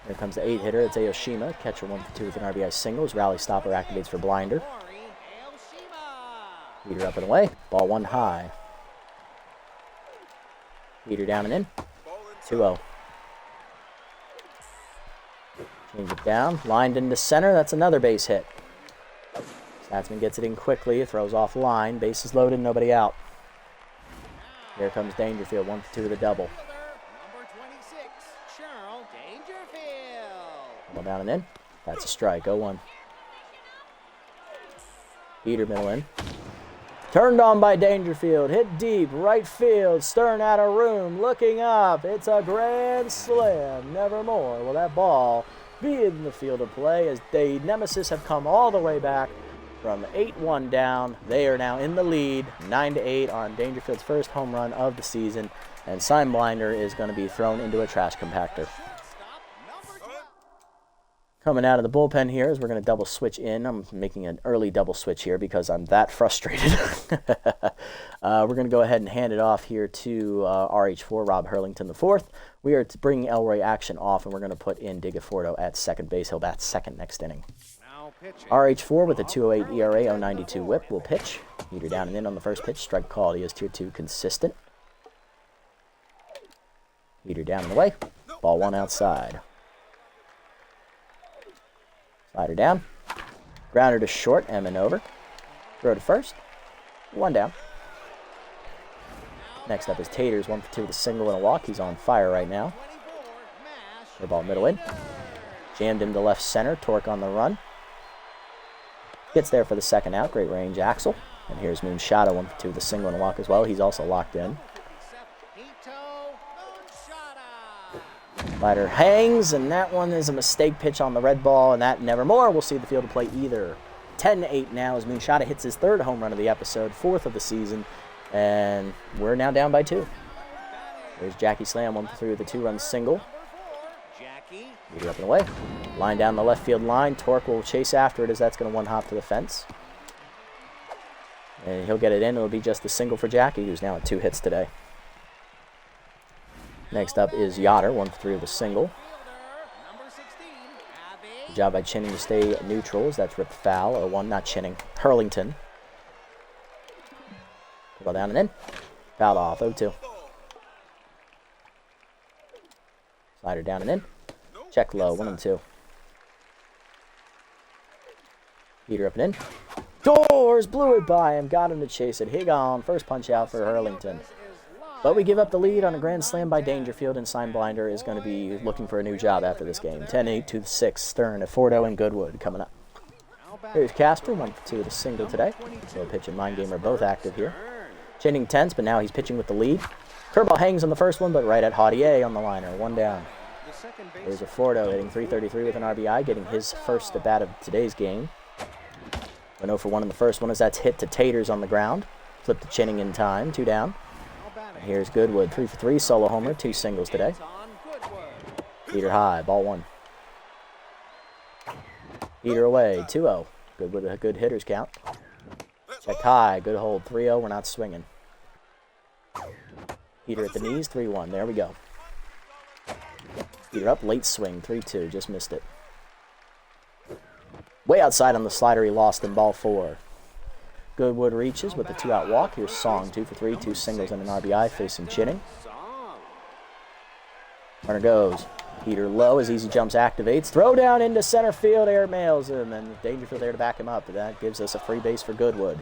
Here comes the 8-hitter. It's Aoshima. Catcher 1 for 2 with an RBI singles. Rally stopper activates for Blinder. Heater up and away. Ball 1 high. Heater down and in. 2-0. Change it down. Lined into center. That's another base hit. Statsman gets it in quickly. Throws off line. Bases loaded. Nobody out. Here comes Dangerfield, 1 for 2 with a double. Number 26, Charles Dangerfield. Ball down and in. That's a strike, 0-1. Heater middle in. Turned on by Dangerfield. Hit deep, right field. Stern out of room, looking up. It's a grand slam. Nevermore will that ball be in the field of play as the Nemesis have come all the way back from 8-1 down. They are now in the lead, 9-8 on Dangerfield's first home run of the season. And Sign Blinder is going to be thrown into a trash compactor. Coming out of the bullpen here is we're going to double switch in. I'm making an early double switch here because I'm that frustrated. We're going to go ahead and hand it off here to RH4, Rob Hurlington IV. We are bringing Elroy Action off, and we're going to put in Digafordo at second base. He'll bat second next inning. RH4 with a 2.08 ERA, 0.92 whip will pitch. Heater down and in on the first pitch. Strike quality is tier 2 consistent. Heater down and away. Ball 1 outside. Slider down. Grounder to short, M and over. Throw to first. 1 down. Next up is Taters, 1 for 2 with a single and a walk. He's on fire right now. Fair ball middle in. Jammed him to left center. Torque on the run. Gets there for the second out. Great range, Axel. And here's Moonshada, 1 for 2 with a single and a walk as well. He's also locked in. Slider hangs, and that one is a mistake pitch on the red ball, and that nevermore will see the field of play either. 10-8 now as Moonshada hits his 3rd home run of the episode, 4th of the season, and we're now down by 2. There's Jackie Slam, 1 for 3 with a 2-run single. Lead it up and away. Line down the left field line. Torque will chase after it as that's going to 1-hop to the fence. And he'll get it in. It'll be just a single for Jackie, who's now at 2 hits today. Next up is Yoder, 1 for 3 with a single. Good job by Chinning to stay neutral as that's ripped foul. 0-1, not Chinning. Hurlington. Ball down and in. Fouled off, 0-2. Slider down and in. Check low, 1-2. Heater up and in. Doors blew it by him, got him to chase it. Higon, first punch out for Hurlington. But we give up the lead on a grand slam by Dangerfield, and Sign Blinder is going to be looking for a new job after this game. 10-8 to the 6. Stern, Fordo, and Goodwood coming up. Here's Casper, 1 for 2 with a single today. So pitch and Mind Game are both active here. Chinning tense, but now he's pitching with the lead. Curveball hangs on the first one, but right at Haudier on the liner. 1 down. There's a Fordo hitting .333 with an RBI, getting his first at bat of today's game. Went 0 for 1 in the first one as that's hit to Taters on the ground. Flip to Chinning in time, 2 down. And here's Goodwood, 3 for 3, solo homer, 2 singles today. Heater high, ball 1. Heater away, 2-0. Goodwood with a good hitter's count. Check high, good hold, 3-0, we're not swinging. Heater at the knees, 3-1, there we go. Heater up, late swing, 3-2, just missed it. Way outside on the slider, he lost in ball 4. Goodwood reaches with a 2-out walk. Here's Song, 2 for 3, 2 singles and an RBI facing Chinning. Runner goes. Heater low as Easy Jumps activates. Throw down into center field, air mails him, and Dangerfield there to back him up. That gives us a free base for Goodwood.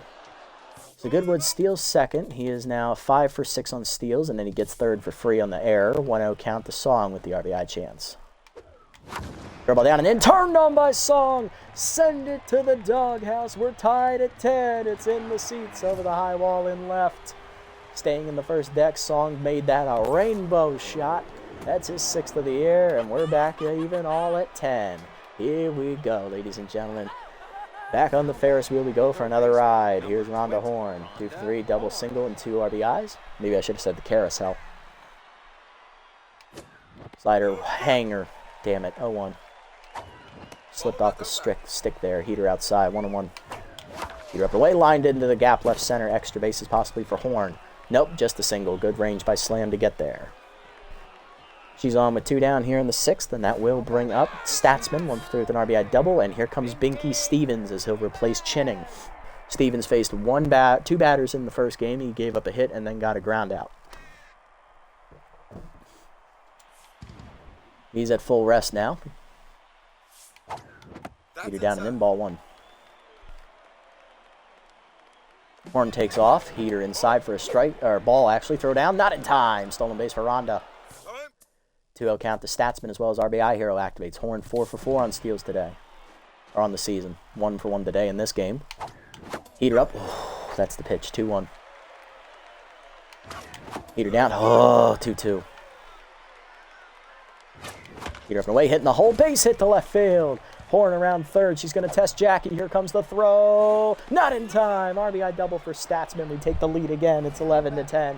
So Goodwood steals second. He is now 5 for 6 on steals, and then he gets third for free on the air. 1-0 count to Song with the RBI chance. Dribble down and in, turned on by Song. Send it to the doghouse. We're tied at 10. It's in the seats over the high wall in left. Staying in the first deck, Song made that a rainbow shot. That's his 6th of the year, and we're back even all at 10. Here we go, ladies and gentlemen. Back on the Ferris wheel we go for another ride. Here's Rhonda Horn. 2 for 3, double single, and 2 RBIs. Maybe I should have said the carousel. Slider hanger. Damn it, 0-1. Slipped off the stick there. Heater outside, 1-1. Heater up the way, lined into the gap left center. Extra bases possibly for Horn. Nope, just a single. Good range by Slam to get there. She's on with 2 down here in the 6th, and that will bring up Statsman, 1 for 3 with an RBI double, and here comes Binky Stevens as he'll replace Chinning. Stevens faced 2 batters in the first game. He gave up a hit and then got a ground out. He's at full rest now. Heater down and in, ball 1. Horn takes off. Heater inside for a strike, or ball actually. Throw down, not in time. Stolen base for Rhonda. 2-0 count to Statsman as well as RBI Hero activates. Horn 4 for 4 on steals today. Or on the season. 1 for 1 today in this game. Heater up. Oh, that's the pitch. 2-1. Heater down. Oh, 2-2. Heater up and away, hitting the whole base hit to left field. Horn around third. She's going to test Jackie. Here comes the throw. Not in time. RBI double for Statsman. We take the lead again. It's 11-10.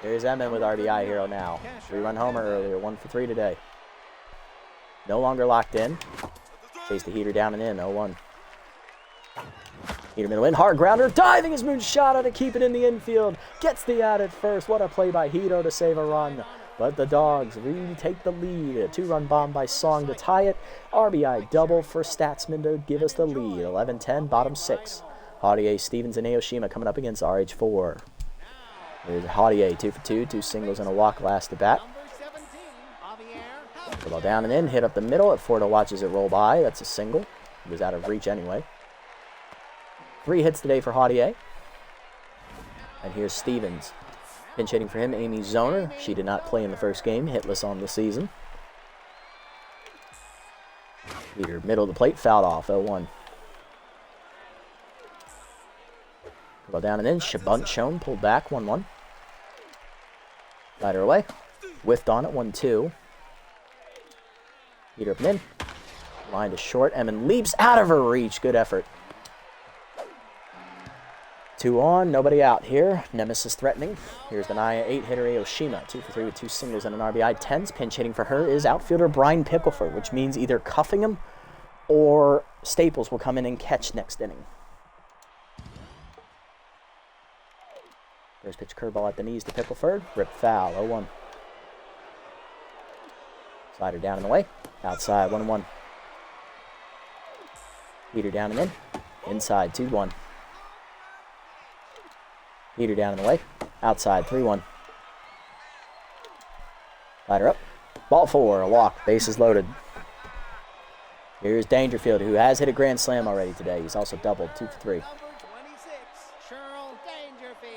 There's Emin with RBI Hero now. 3-run homer earlier. 1 for 3 today. No longer locked in. Chase the Heater down and in. 0-1. Heater middle in. Hard grounder. Diving his moonshot to keep it in the infield. Gets the out at first. What a play by Hito to save a run. But the Dogs retake the lead. A 2-run bomb by Song to tie it. RBI double for Statsman to give us the lead. 11-10, bottom 6. Haudier, Stevens, and Aoshima coming up against RH4. There's Haudier, 2 for 2. 2 singles and a walk last at bat. The ball down and in, hit up the middle. Fordo watches it roll by. That's a single. It was out of reach anyway. 3 hits today for Haudier. And here's Stevens. Pinch hitting for him, Amy Zoner. She did not play in the first game, hitless on the season. Heater, middle of the plate, fouled off, 0-1. Ball down and in, Shabunt shown, pulled back, 1-1. Slider away, whiffed on it, 1-2. Heater up and in, line to short, Emin leaps out of her reach, good effort. 2 on, nobody out here. Nemesis threatening. Here's the Naya 8-hitter Aoshima. 2 for 3 with 2 singles and an RBI. 10s. Pinch hitting for her is outfielder Brian Pickleford, which means either cuffing him or Staples will come in and catch next inning. First pitch curveball at the knees to Pickleford. Rip foul, 0-1. Slider down and away. Outside, 1-1. Heater down and in. Inside, 2-1. Heater down and away. Outside, 3-1. Slider up. Ball 4, a walk. Bases loaded. Here's Dangerfield, who has hit a grand slam already today. He's also doubled, 2 for 3. Number 26, Cheryl Dangerfield.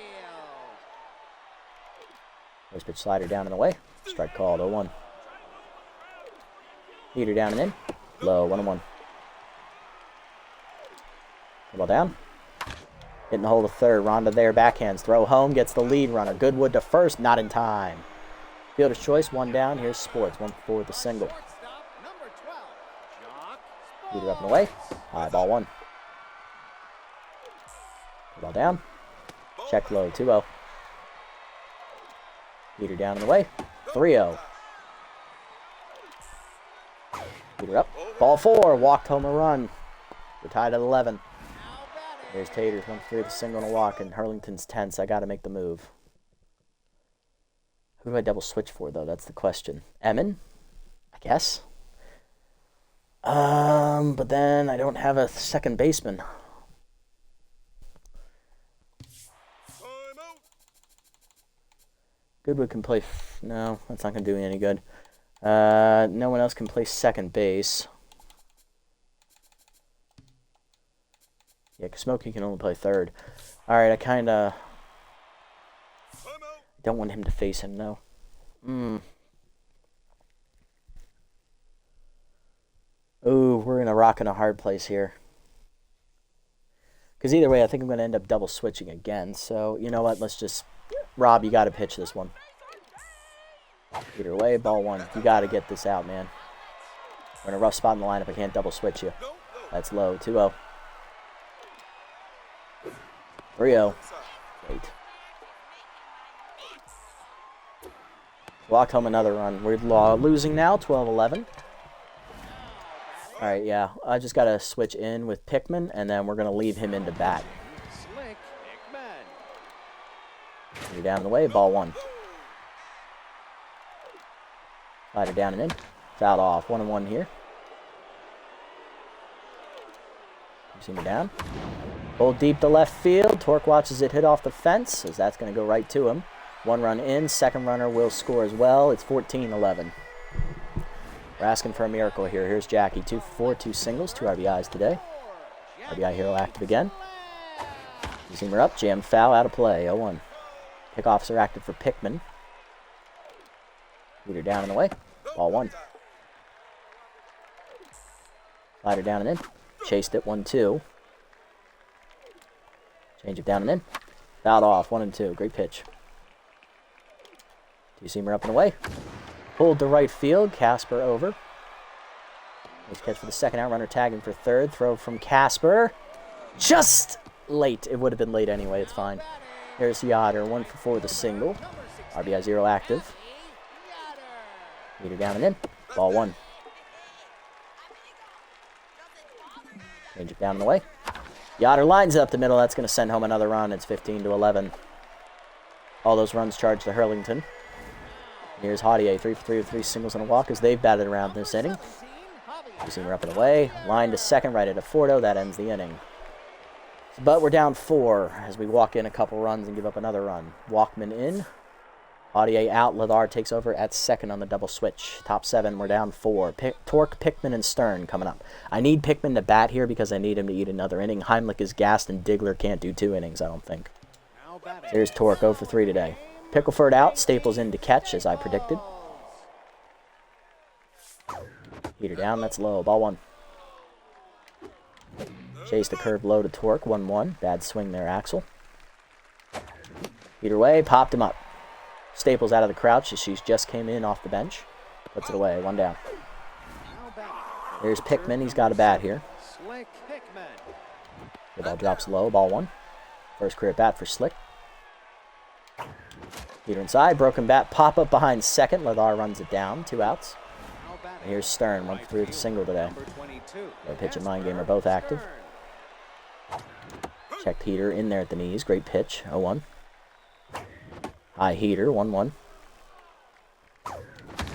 First pitch slider down and away. Strike called, 0-1. Heater down and in. Low, 1-1. Ball down. Hitting the hole to third. Rhonda there. Backhands. Throw home. Gets the lead runner. Goodwood to first. Not in time. Fielder's choice. 1 down. Here's Sports. 1 for 4 with the single. Heater up and away. High ball 1. Ball down. Check low. 2-0. Heater down and away. 3-0. Heater up. Ball 4. Walked home a run. We're tied at 11. There's Taters, 1 for 3 with a single and a walk, and Hurlington's tense. I got to make the move. Who do I double switch for, though? That's the question. Emin, I guess. But then I don't have a second baseman. Goodwood can play. No, that's not going to do me any good. No one else can play second base. Yeah, because Smokey can only play third. Alright, I kind of don't want him to face him, no. Ooh, we're in a rock and a hard place here. Because either way, I think I'm going to end up double switching again. So, you know what? Let's just... Rob, you got to pitch this one. Get her away, ball 1. You got to get this out, man. We're in a rough spot in the lineup. I can't double switch you. That's low. 2-0. 3-0. Wait. Walk home another run. We're losing now, 12-11. Alright, yeah. I just got to switch in with Pickman, and then we're going to leave him into bat. Slick Pickman. You're down the way, ball 1. Slider down and in. Fouled off. 1-1 here. You see me down. Pulled deep to left field. Torque watches it hit off the fence, as that's going to go right to him. 1 run in. Second runner will score as well. It's 14-11. We're asking for a miracle here. Here's Jackie. 2 for 4, 2 singles, 2 RBIs today. RBI Hero active again. Two-seamer up, jam foul, out of play, 0-1. Kickoffs are active for Pickman. Heater down and away, ball 1. Slider down and in, chased it, 1-2. Change it down and in, fouled off, 1-2, great pitch. Two-seamer up and away, pulled to right field, Casper over. Nice catch for the second out, runner tagging for third, throw from Casper. Just late, it would have been late anyway, it's fine. Here's Yoder, 1 for 4 with a single. RBI 0 active. Meter down and in, ball 1. Change it down and away. Yoder lines it up the middle, that's going to send home another run, it's 15-11. All those runs charged to Hurlington. Here's Haudier, 3 for 3 with 3 singles and a walk as they've batted around this inning. Two-seamer up and away, line to second, right at a Fordo, that ends the inning. But we're down 4 as we walk in a couple runs and give up another run. Walkman in, Audier out, Ladar takes over at second on the double switch. Top 7, we're down 4. Torque, Pickman, and Stern coming up. I need Pickman to bat here because I need him to eat another inning. Heimlich is gassed and Diggler can't do 2 innings, I don't think. Here's Torque, 0 for 3 today. Pickleford out, Staples in to catch as I predicted. Heater down, that's low, ball 1. Chase the curve low to Torque, 1-1. Bad swing there, Axel. Heater away, popped him up. Staples out of the crouch as she just came in off the bench. Puts it away, 1 down. There's Pickman, he's got a bat here. The ball drops low, ball 1. First career bat for Slick. Heater inside, broken bat, pop up behind second. Ladar runs it down, 2 outs. And here's Stern, 1 for 3 with a single today. The pitch and mind game are both active. Checked Heater in there at the knees, great pitch, 0-1. High Heater, 1-1.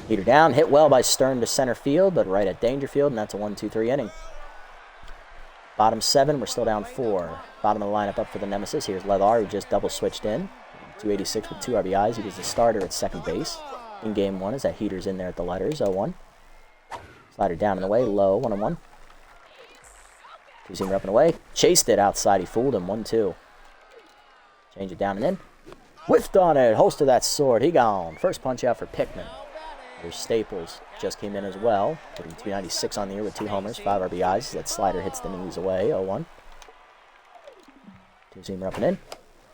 Heater down, hit well by Stern to center field, but right at Dangerfield, and that's a 1-2-3 inning. Bottom 7, we're still down 4. Bottom of the lineup up for the Nemesis. Here's Ladar, who just double switched in. 286 with 2 RBIs. He was the starter at second base in game 1 as that Heater's in there at the letters, 0-1. Slider down and away, low, 1-1. Two-seamer up and away. Chased it outside, he fooled him, 1-2. Change it down and in. Whiffed on it, holster that sword, he gone. First punch out for Pickman. There's Staples, just came in as well, putting 296 on the year with 2 homers, 5 RBIs. That slider hits the knees away, 0-1. Two-seamer up and in.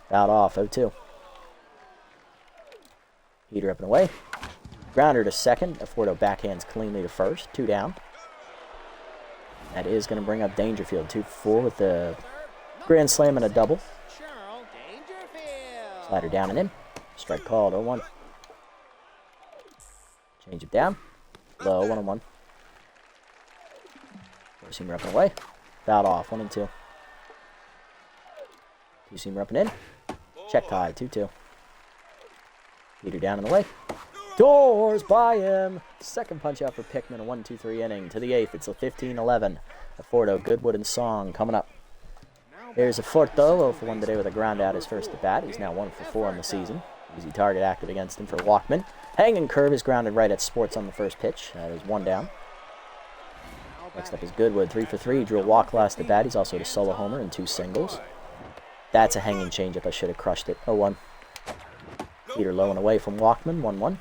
Fouled off, 0-2. Heater up and away. Grounder to second. Afordo backhands cleanly to first, 2 down. That is going to bring up Dangerfield, 2 for 4 with the grand slam and a double. Slider down and in. Strike called, 0-1. Change it down. Low, 1-1. Four-seamer up and away. Fouled off, 1-2. Two-seamer up and in. Check tie, 2-2. Heater down and away. Doors by him. Second punch out for Pickman, a 1-2-3 inning. To the 8th, it's a 15-11. Afordo, Goodwood, and Song coming up. Here's Afordo, 0 for 1 today with a ground out his first at bat. He's now 1 for 4 on the season. Easy target active against him for Walkman. Hanging curve is grounded right at Sports on the first pitch. That is 1 down. Next up is Goodwood, 3 for 3. Drew a walk last at bat. He's also a solo homer and 2 singles. That's a hanging changeup. I should have crushed it. 0-1. Heater low and away from Walkman, 1-1.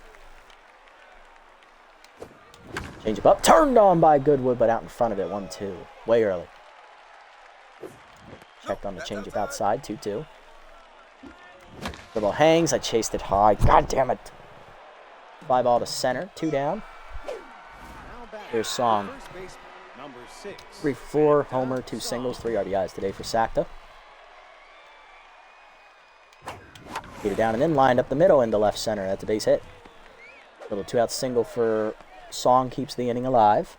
Changeup up, turned on by Goodwood, but out in front of it, 1-2. Way early. Checked on the changeup outside, 2-2. The ball hangs, I chased it high. God damn it. Fly ball to center, 2 down. Here's Song. 3 for 4, homer, 2 singles, 3 RBIs today for Sakta. Heater down and in, lined up the middle into left center. That's a base hit. Little 2-out single for Song keeps the inning alive.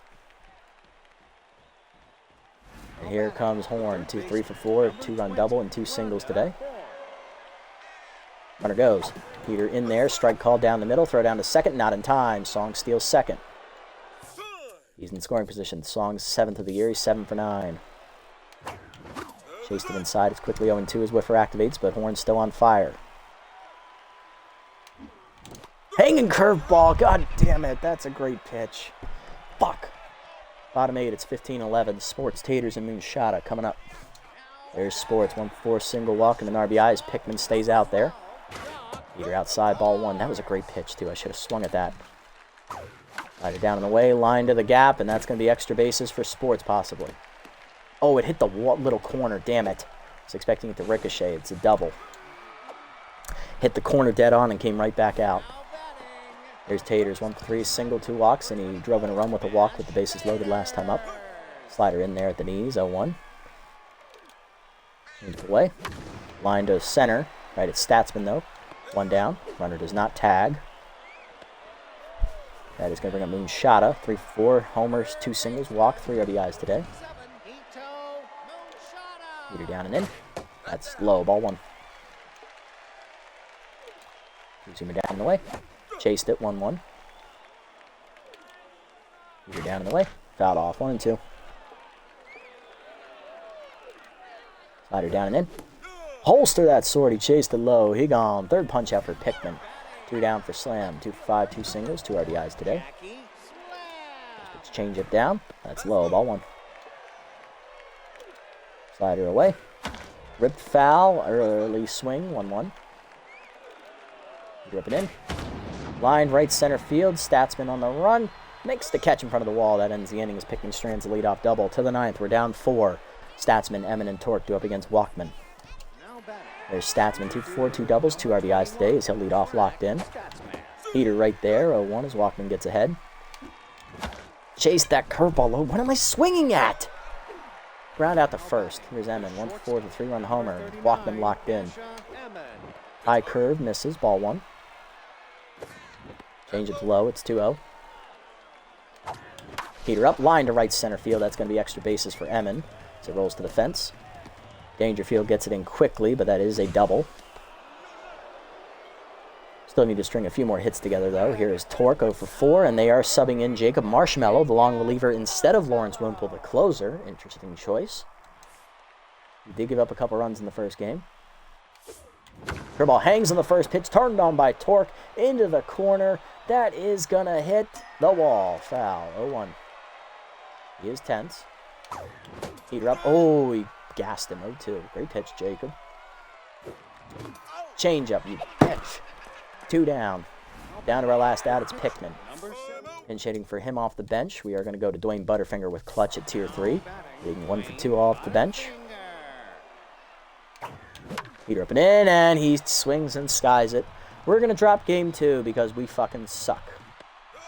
And here comes Horn, 3 for 4, 2-run double and 2 singles today. Runner goes. Heater in there, strike call down the middle, throw down to second, not in time. Song steals second. He's in scoring position. Song's 7th of the year, he's 7 for 9. Chased it inside, it's quickly 0-2 as Whiffer activates, but Horn's still on fire. Hanging curveball, god damn it, that's a great pitch. Fuck. Bottom 8, it's 15-11. Sports, Taters, and Moonshada coming up. There's Sports, 1-4 single walk and an RBI as Pickman stays out there. Either outside, ball one. That was a great pitch, too. I should have swung at that. Slider down in the way, line to the gap, and that's going to be extra bases for Sports, possibly. Oh, it hit the little corner. Damn it. I was expecting it to ricochet. It's a double. Hit the corner dead on and came right back out. There's Taters, 1-3 single, 2 walks, and he drove in a run with a walk with the bases loaded last time up. Slider in there at the knees, 0-1. Moves away. Line to center. Right at Statsman, though. 1 down. Runner does not tag. That is going to bring up Moonshada. 3-4 homers, 2 singles, walk, 3 RBIs today. Leader down and in. That's low, ball 1. Zoomer down in the way. Chased it, 1-1. Leader down in the way. Fouled off, 1-2. Slider down and in. Holster that sword. He chased it low. He gone. Third punch out for Pickman. 2 down for Slam. 2 for 5, 2 singles, 2 RBIs today. Change it down. That's low. Ball 1. Slider away. Ripped foul. Early swing. 1-1. Rip it in. Line right center field. Statsman on the run. Makes the catch in front of the wall. That ends the inning as Pickman strands a leadoff double. To the 9th. We're down 4. Statsman, Emin, and Torque do up against Walkman. There's Statsman, 2 for 4, 2 doubles, 2 RBIs today as he'll lead off locked in. Heater right there, 0-1 as Walkman gets ahead. Chase that curveball low. What am I swinging at? Ground out to first. Here's Emin, 1 for 4 to 3-run homer. Walkman locked in. High curve, misses, ball 1. Change it to low, it's 2-0. Heater up, line to right center field. That's going to be extra bases for Emin. So it rolls to the fence. Dangerfield gets it in quickly, but that is a double. Still need to string a few more hits together, though. Here is Torque, 0 for 4, and they are subbing in Jacob Marshmallow, the long reliever, instead of Lawrence Wimple, the closer. Interesting choice. He did give up a couple runs in the first game. Curveball hangs on the first pitch, turned on by Torque, into the corner. That is going to hit the wall. Foul, 0-1. He is tense. Heater up. Oh, he gassed him, 0-2. Great pitch, Jacob. Change up, you bitch. 2 down. Down to our last out, it's Pickman. Pinch hitting for him off the bench. We are going to go to Dwayne Butterfinger with clutch at tier 3. Being 1 for 2 off the bench. Heater up and in, and he swings and skies it. We're going to drop game 2 because we fucking suck.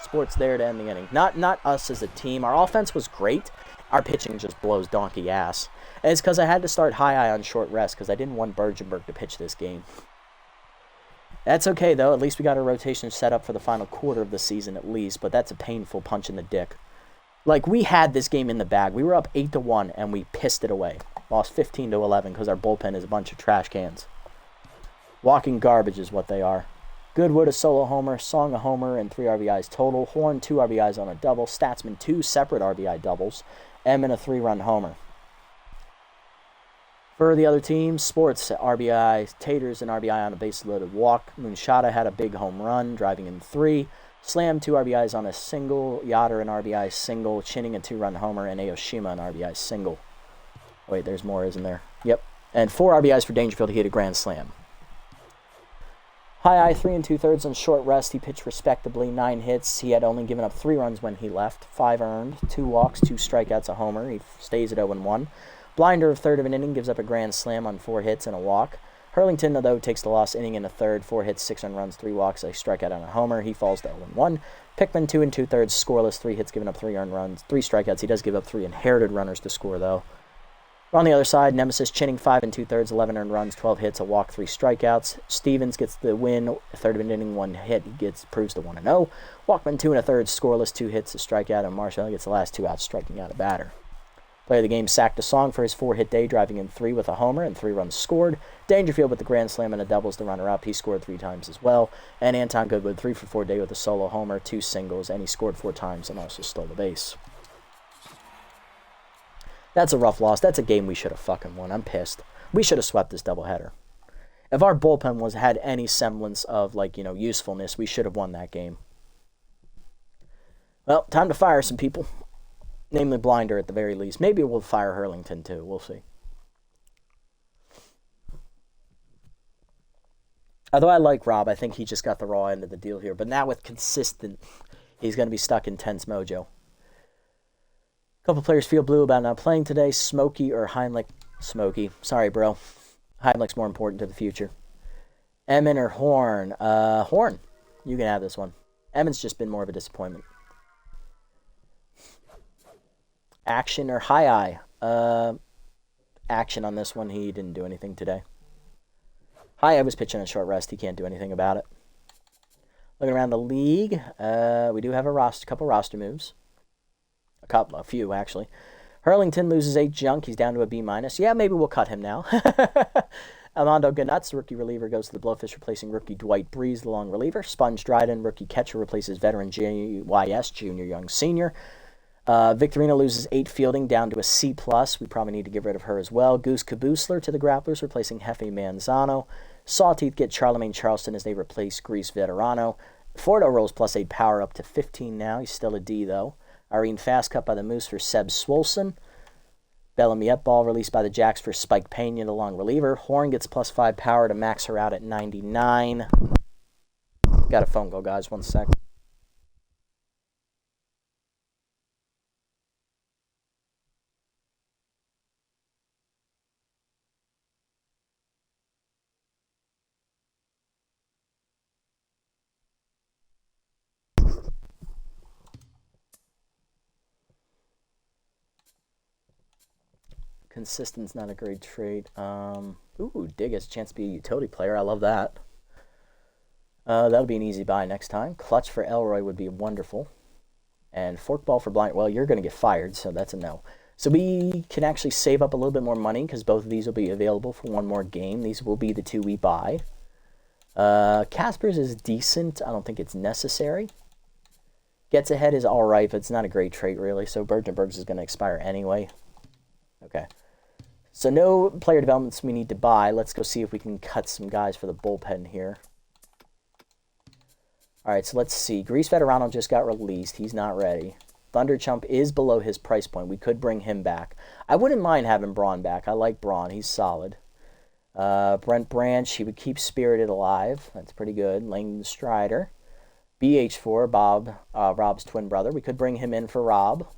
Sports there to end the inning. Not us as a team. Our offense was great. Our pitching just blows donkey ass. And it's because I had to start high on short rest because I didn't want Bergenberg to pitch this game. That's okay, though. At least we got our rotation set up for the final quarter of the season at least, but that's a painful punch in the dick. Like, we had this game in the bag. We were up 8-1, and we pissed it away. Lost 15-11 because our bullpen is a bunch of trash cans. Walking garbage is what they are. Goodwood a solo homer, Song a homer, and 3 RBIs total. Horn 2 RBIs on a double. Statsman 2 separate RBI doubles. Emin a 3-run homer. For the other teams, Sports RBI, Taters an RBI on a base-loaded walk. Moonshada had a big home run, driving in 3. Slam 2 RBIs on a single. Yoder an RBI single. Chinning a 2-run homer, and Aoshima an RBI single. Wait, there's more, isn't there? Yep. And 4 RBIs for Dangerfield. He hit a grand slam. High 3 2/3 on short rest. He pitched respectably, 9 hits. He had only given up 3 runs when he left. 5 earned, 2 walks, 2 strikeouts, a homer. He stays at 0-1. Blinder of third of an inning, gives up a grand slam on 4 hits and a walk. Hurlington, though, takes the loss inning in the third. 4 hits, 6 earned runs, 3 walks, a strikeout and a homer. He falls to 0-1. Pickman, 2 2/3, scoreless, 3 hits, giving up 3 earned runs, 3 strikeouts. He does give up 3 inherited runners to score, though. On the other side, Nemesis chinning 5 2/3, 11 earned runs, 12 hits, a walk, 3 strikeouts. Stevens gets the win, third of an inning, 1 hit. He proves to 1-0. Walkman 2 1/3, scoreless, 2 hits, a strikeout, and Marshall gets the last 2 outs, striking out a batter. Player of the game sacked a Song for his 4-hit day, driving in 3 with a homer and 3 runs scored. Dangerfield with the grand slam and a doubles, the runner-up. He scored 3 times as well. And Anton Goodwood, 3 for 4 day with a solo homer, 2 singles, and he scored 4 times and also stole the base. That's a rough loss. That's a game we should have fucking won. I'm pissed. We should have swept this doubleheader. If our bullpen had any semblance of, usefulness, we should have won that game. Well, time to fire some people. Namely Blinder at the very least. Maybe we'll fire Hurlington too. We'll see. Although I like Rob, I think he just got the raw end of the deal here. But now with consistent, he's going to be stuck in tense mojo. A couple players feel blue about not playing today. Smokey or Heimlich. Smokey. Sorry, bro. Heimlich's more important to the future. Emin or Horn? Horn. You can have this one. Emin's just been more of a disappointment. Action or High Eye? Action on this one. He didn't do anything today. High Eye was pitching a short rest. He can't do anything about it. Looking around the league, we do have a couple roster moves. A few, actually. Hurlington loses 8 junk. He's down to a B-. Yeah, maybe we'll cut him now. Armando Ganuts, rookie reliever, goes to the Blowfish, replacing rookie Dwight Breeze, the long reliever. Sponge Dryden, rookie catcher, replaces veteran JYS, junior young senior. Victorina loses 8 fielding, down to a C+. We probably need to get rid of her as well. Goose Caboosler to the Grapplers, replacing Hefe Manzano. Sawteeth get Charlemagne Charleston as they replace Grease Veterano. Fordo rolls +8 power up to 15 now. He's still a D, though. Irene Fast cut by the Moose for Seb Swolson. Bellamy Ball released by the Jacks for Spike Pena, the long reliever. Horn gets +5 power to max her out at 99. Got a phone call, guys. 1 sec. Consistent's not a great trait. Dig has a chance to be a utility player. I love that. That'll be an easy buy next time. Clutch for Elroy would be wonderful. And Forkball for Blind. Well, you're going to get fired, so that's a no. So we can actually save up a little bit more money because both of these will be available for one more game. These will be the 2 we buy. Casper's is decent. I don't think it's necessary. Gets Ahead is all right, but it's not a great trait, really. So Bergenberg's is going to expire anyway. Okay. So no player developments we need to buy. Let's go see if we can cut some guys for the bullpen here. All right, so let's see. Grease Veterano just got released. He's not ready. Thunderchump is below his price point. We could bring him back. I wouldn't mind having Braun back. I like Braun. He's solid. Brent Branch, he would keep Spirited alive. That's pretty good. Langdon Strider. BH4, Rob's twin brother. We could bring him in for Rob.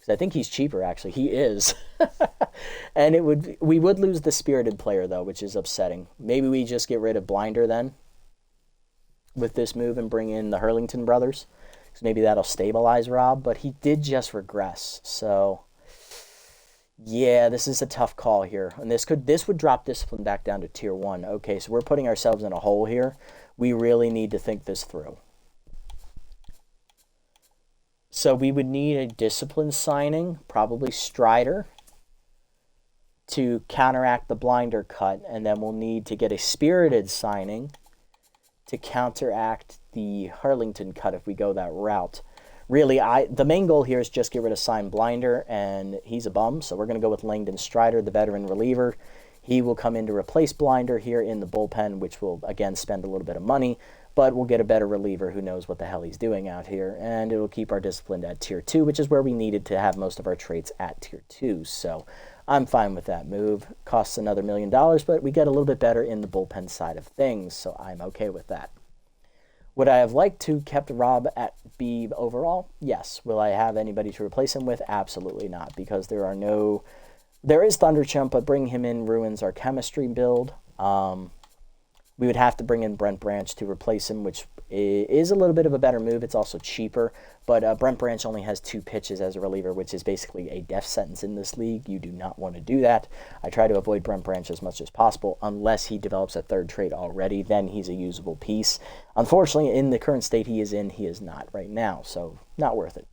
I think he's cheaper, actually. He is. And we would lose the Spirited player, though, which is upsetting. Maybe we just get rid of Blinder, then, with this move and bring in the Hurlington brothers. Because maybe that'll stabilize Rob. But he did just regress. So, yeah, this is a tough call here. And this would drop Discipline back down to Tier 1. Okay, so we're putting ourselves in a hole here. We really need to think this through. So we would need a Discipline signing, probably Strider, to counteract the Blinder cut. And then we'll need to get a Spirited signing to counteract the Hurlington cut if we go that route. Really, the main goal here is just get rid of Sign Blinder, and he's a bum. So we're going to go with Langdon Strider, the veteran reliever. He will come in to replace Blinder here in the bullpen, which will, again, spend a little bit of money. But we'll get a better reliever who knows what the hell he's doing out here. And it'll keep our Discipline at Tier 2, which is where we needed to have most of our traits at Tier 2. So I'm fine with that move. Costs another $1 million, but we get a little bit better in the bullpen side of things. So I'm okay with that. Would I have liked to kept Rob at B overall? Yes. Will I have anybody to replace him with? Absolutely not, because there is Thunderchump, but bringing him in ruins our chemistry build. We would have to bring in Brent Branch to replace him, which is a little bit of a better move. It's also cheaper, but Brent Branch only has 2 pitches as a reliever, which is basically a death sentence in this league. You do not want to do that. I try to avoid Brent Branch as much as possible, unless he develops a 3rd trait already. Then he's a usable piece. Unfortunately, in the current state he is in, he is not right now, so not worth it.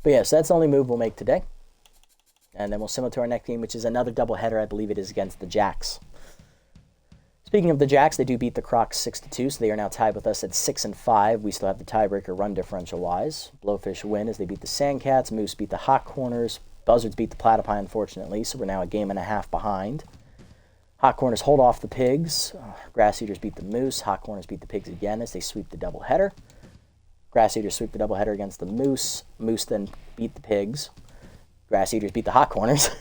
But yes, that's the only move we'll make today. And then we'll similar to our next game, which is another doubleheader. I believe it is against the Jacks. Speaking of the Jacks, they do beat the Crocs 6-2, so they are now tied with us at 6-5. We still have the tiebreaker run differential-wise. Blowfish win as they beat the Sandcats. Moose beat the Hot Corners. Buzzards beat the Platypi, unfortunately, so we're now a game and a half behind. Hot Corners hold off the Pigs. Grass Eaters beat the Moose. Hot Corners beat the Pigs again as they sweep the doubleheader. Grass Eaters sweep the doubleheader against the Moose. Moose then beat the Pigs. Grass Eaters beat the Hot Corners.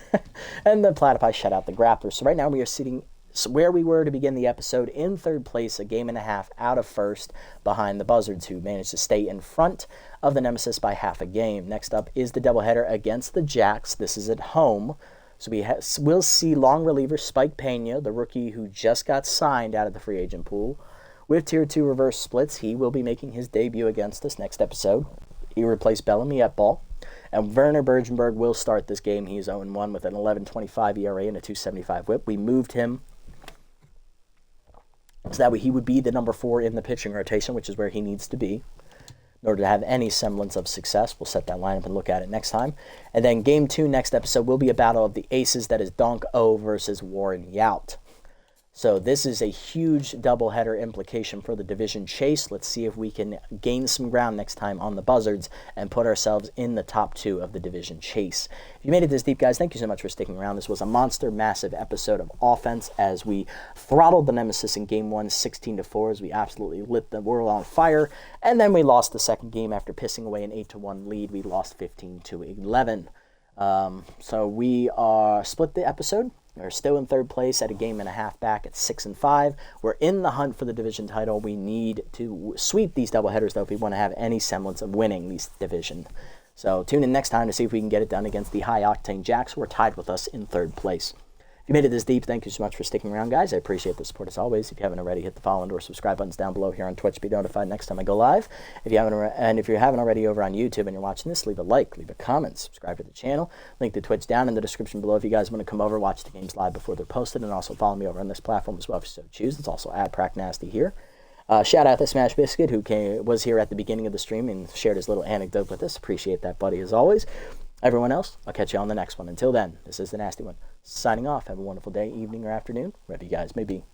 And the Platypi shut out the Grapplers. So right now we are sitting where we were to begin the episode, in third place, a game and a half out of first behind the Buzzards, who managed to stay in front of the Nemesis by half a game. Next up is the doubleheader against the Jacks. This is at home. So we'll see long reliever Spike Pena, the rookie who just got signed out of the free agent pool. With Tier 2 reverse splits, he will be making his debut against us next episode. He replaced Bellamy at ball. And Werner Bergenberg will start this game. He's 0-1 with an 11.25 ERA and a 2.75 whip. We moved him so that way he would be the number 4 in the pitching rotation, which is where he needs to be in order to have any semblance of success. We'll set that lineup and look at it next time. And then Game 2 next episode will be a battle of the aces. That is Donk O versus Warren Yount. So this is a huge doubleheader implication for the division chase. Let's see if we can gain some ground next time on the Buzzards and put ourselves in the top 2 of the division chase. If you made it this deep, guys, thank you so much for sticking around. This was a monster, massive episode of offense as we throttled the Nemesis in Game 1, 16-4, as we absolutely lit the world on fire. And then we lost the second game after pissing away an 8-1 lead. We lost 15-11. So we split the episode. We're still in third place at a game and a half back at 6-5. We're in the hunt for the division title. We need to sweep these doubleheaders, though, if we want to have any semblance of winning this division. So tune in next time to see if we can get it done against the high-octane Jacks, who are tied with us in third place. If you made it this deep, thank you so much for sticking around, guys. I appreciate the support as always. If you haven't already, hit the follow and/or subscribe buttons down below here on Twitch to be notified next time I go live. If you haven't already over on YouTube and you're watching this, leave a like, leave a comment, subscribe to the channel. Link to Twitch down in the description below if you guys want to come over, watch the games live before they're posted, and also follow me over on this platform as well if you so choose. It's also at PracNasty here. Shout out to Smash Biscuit, who was here at the beginning of the stream and shared his little anecdote with us. Appreciate that, buddy, as always. Everyone else, I'll catch you on the next one. Until then, this is the Nasty One, signing off. Have a wonderful day, evening, or afternoon, wherever you guys may be.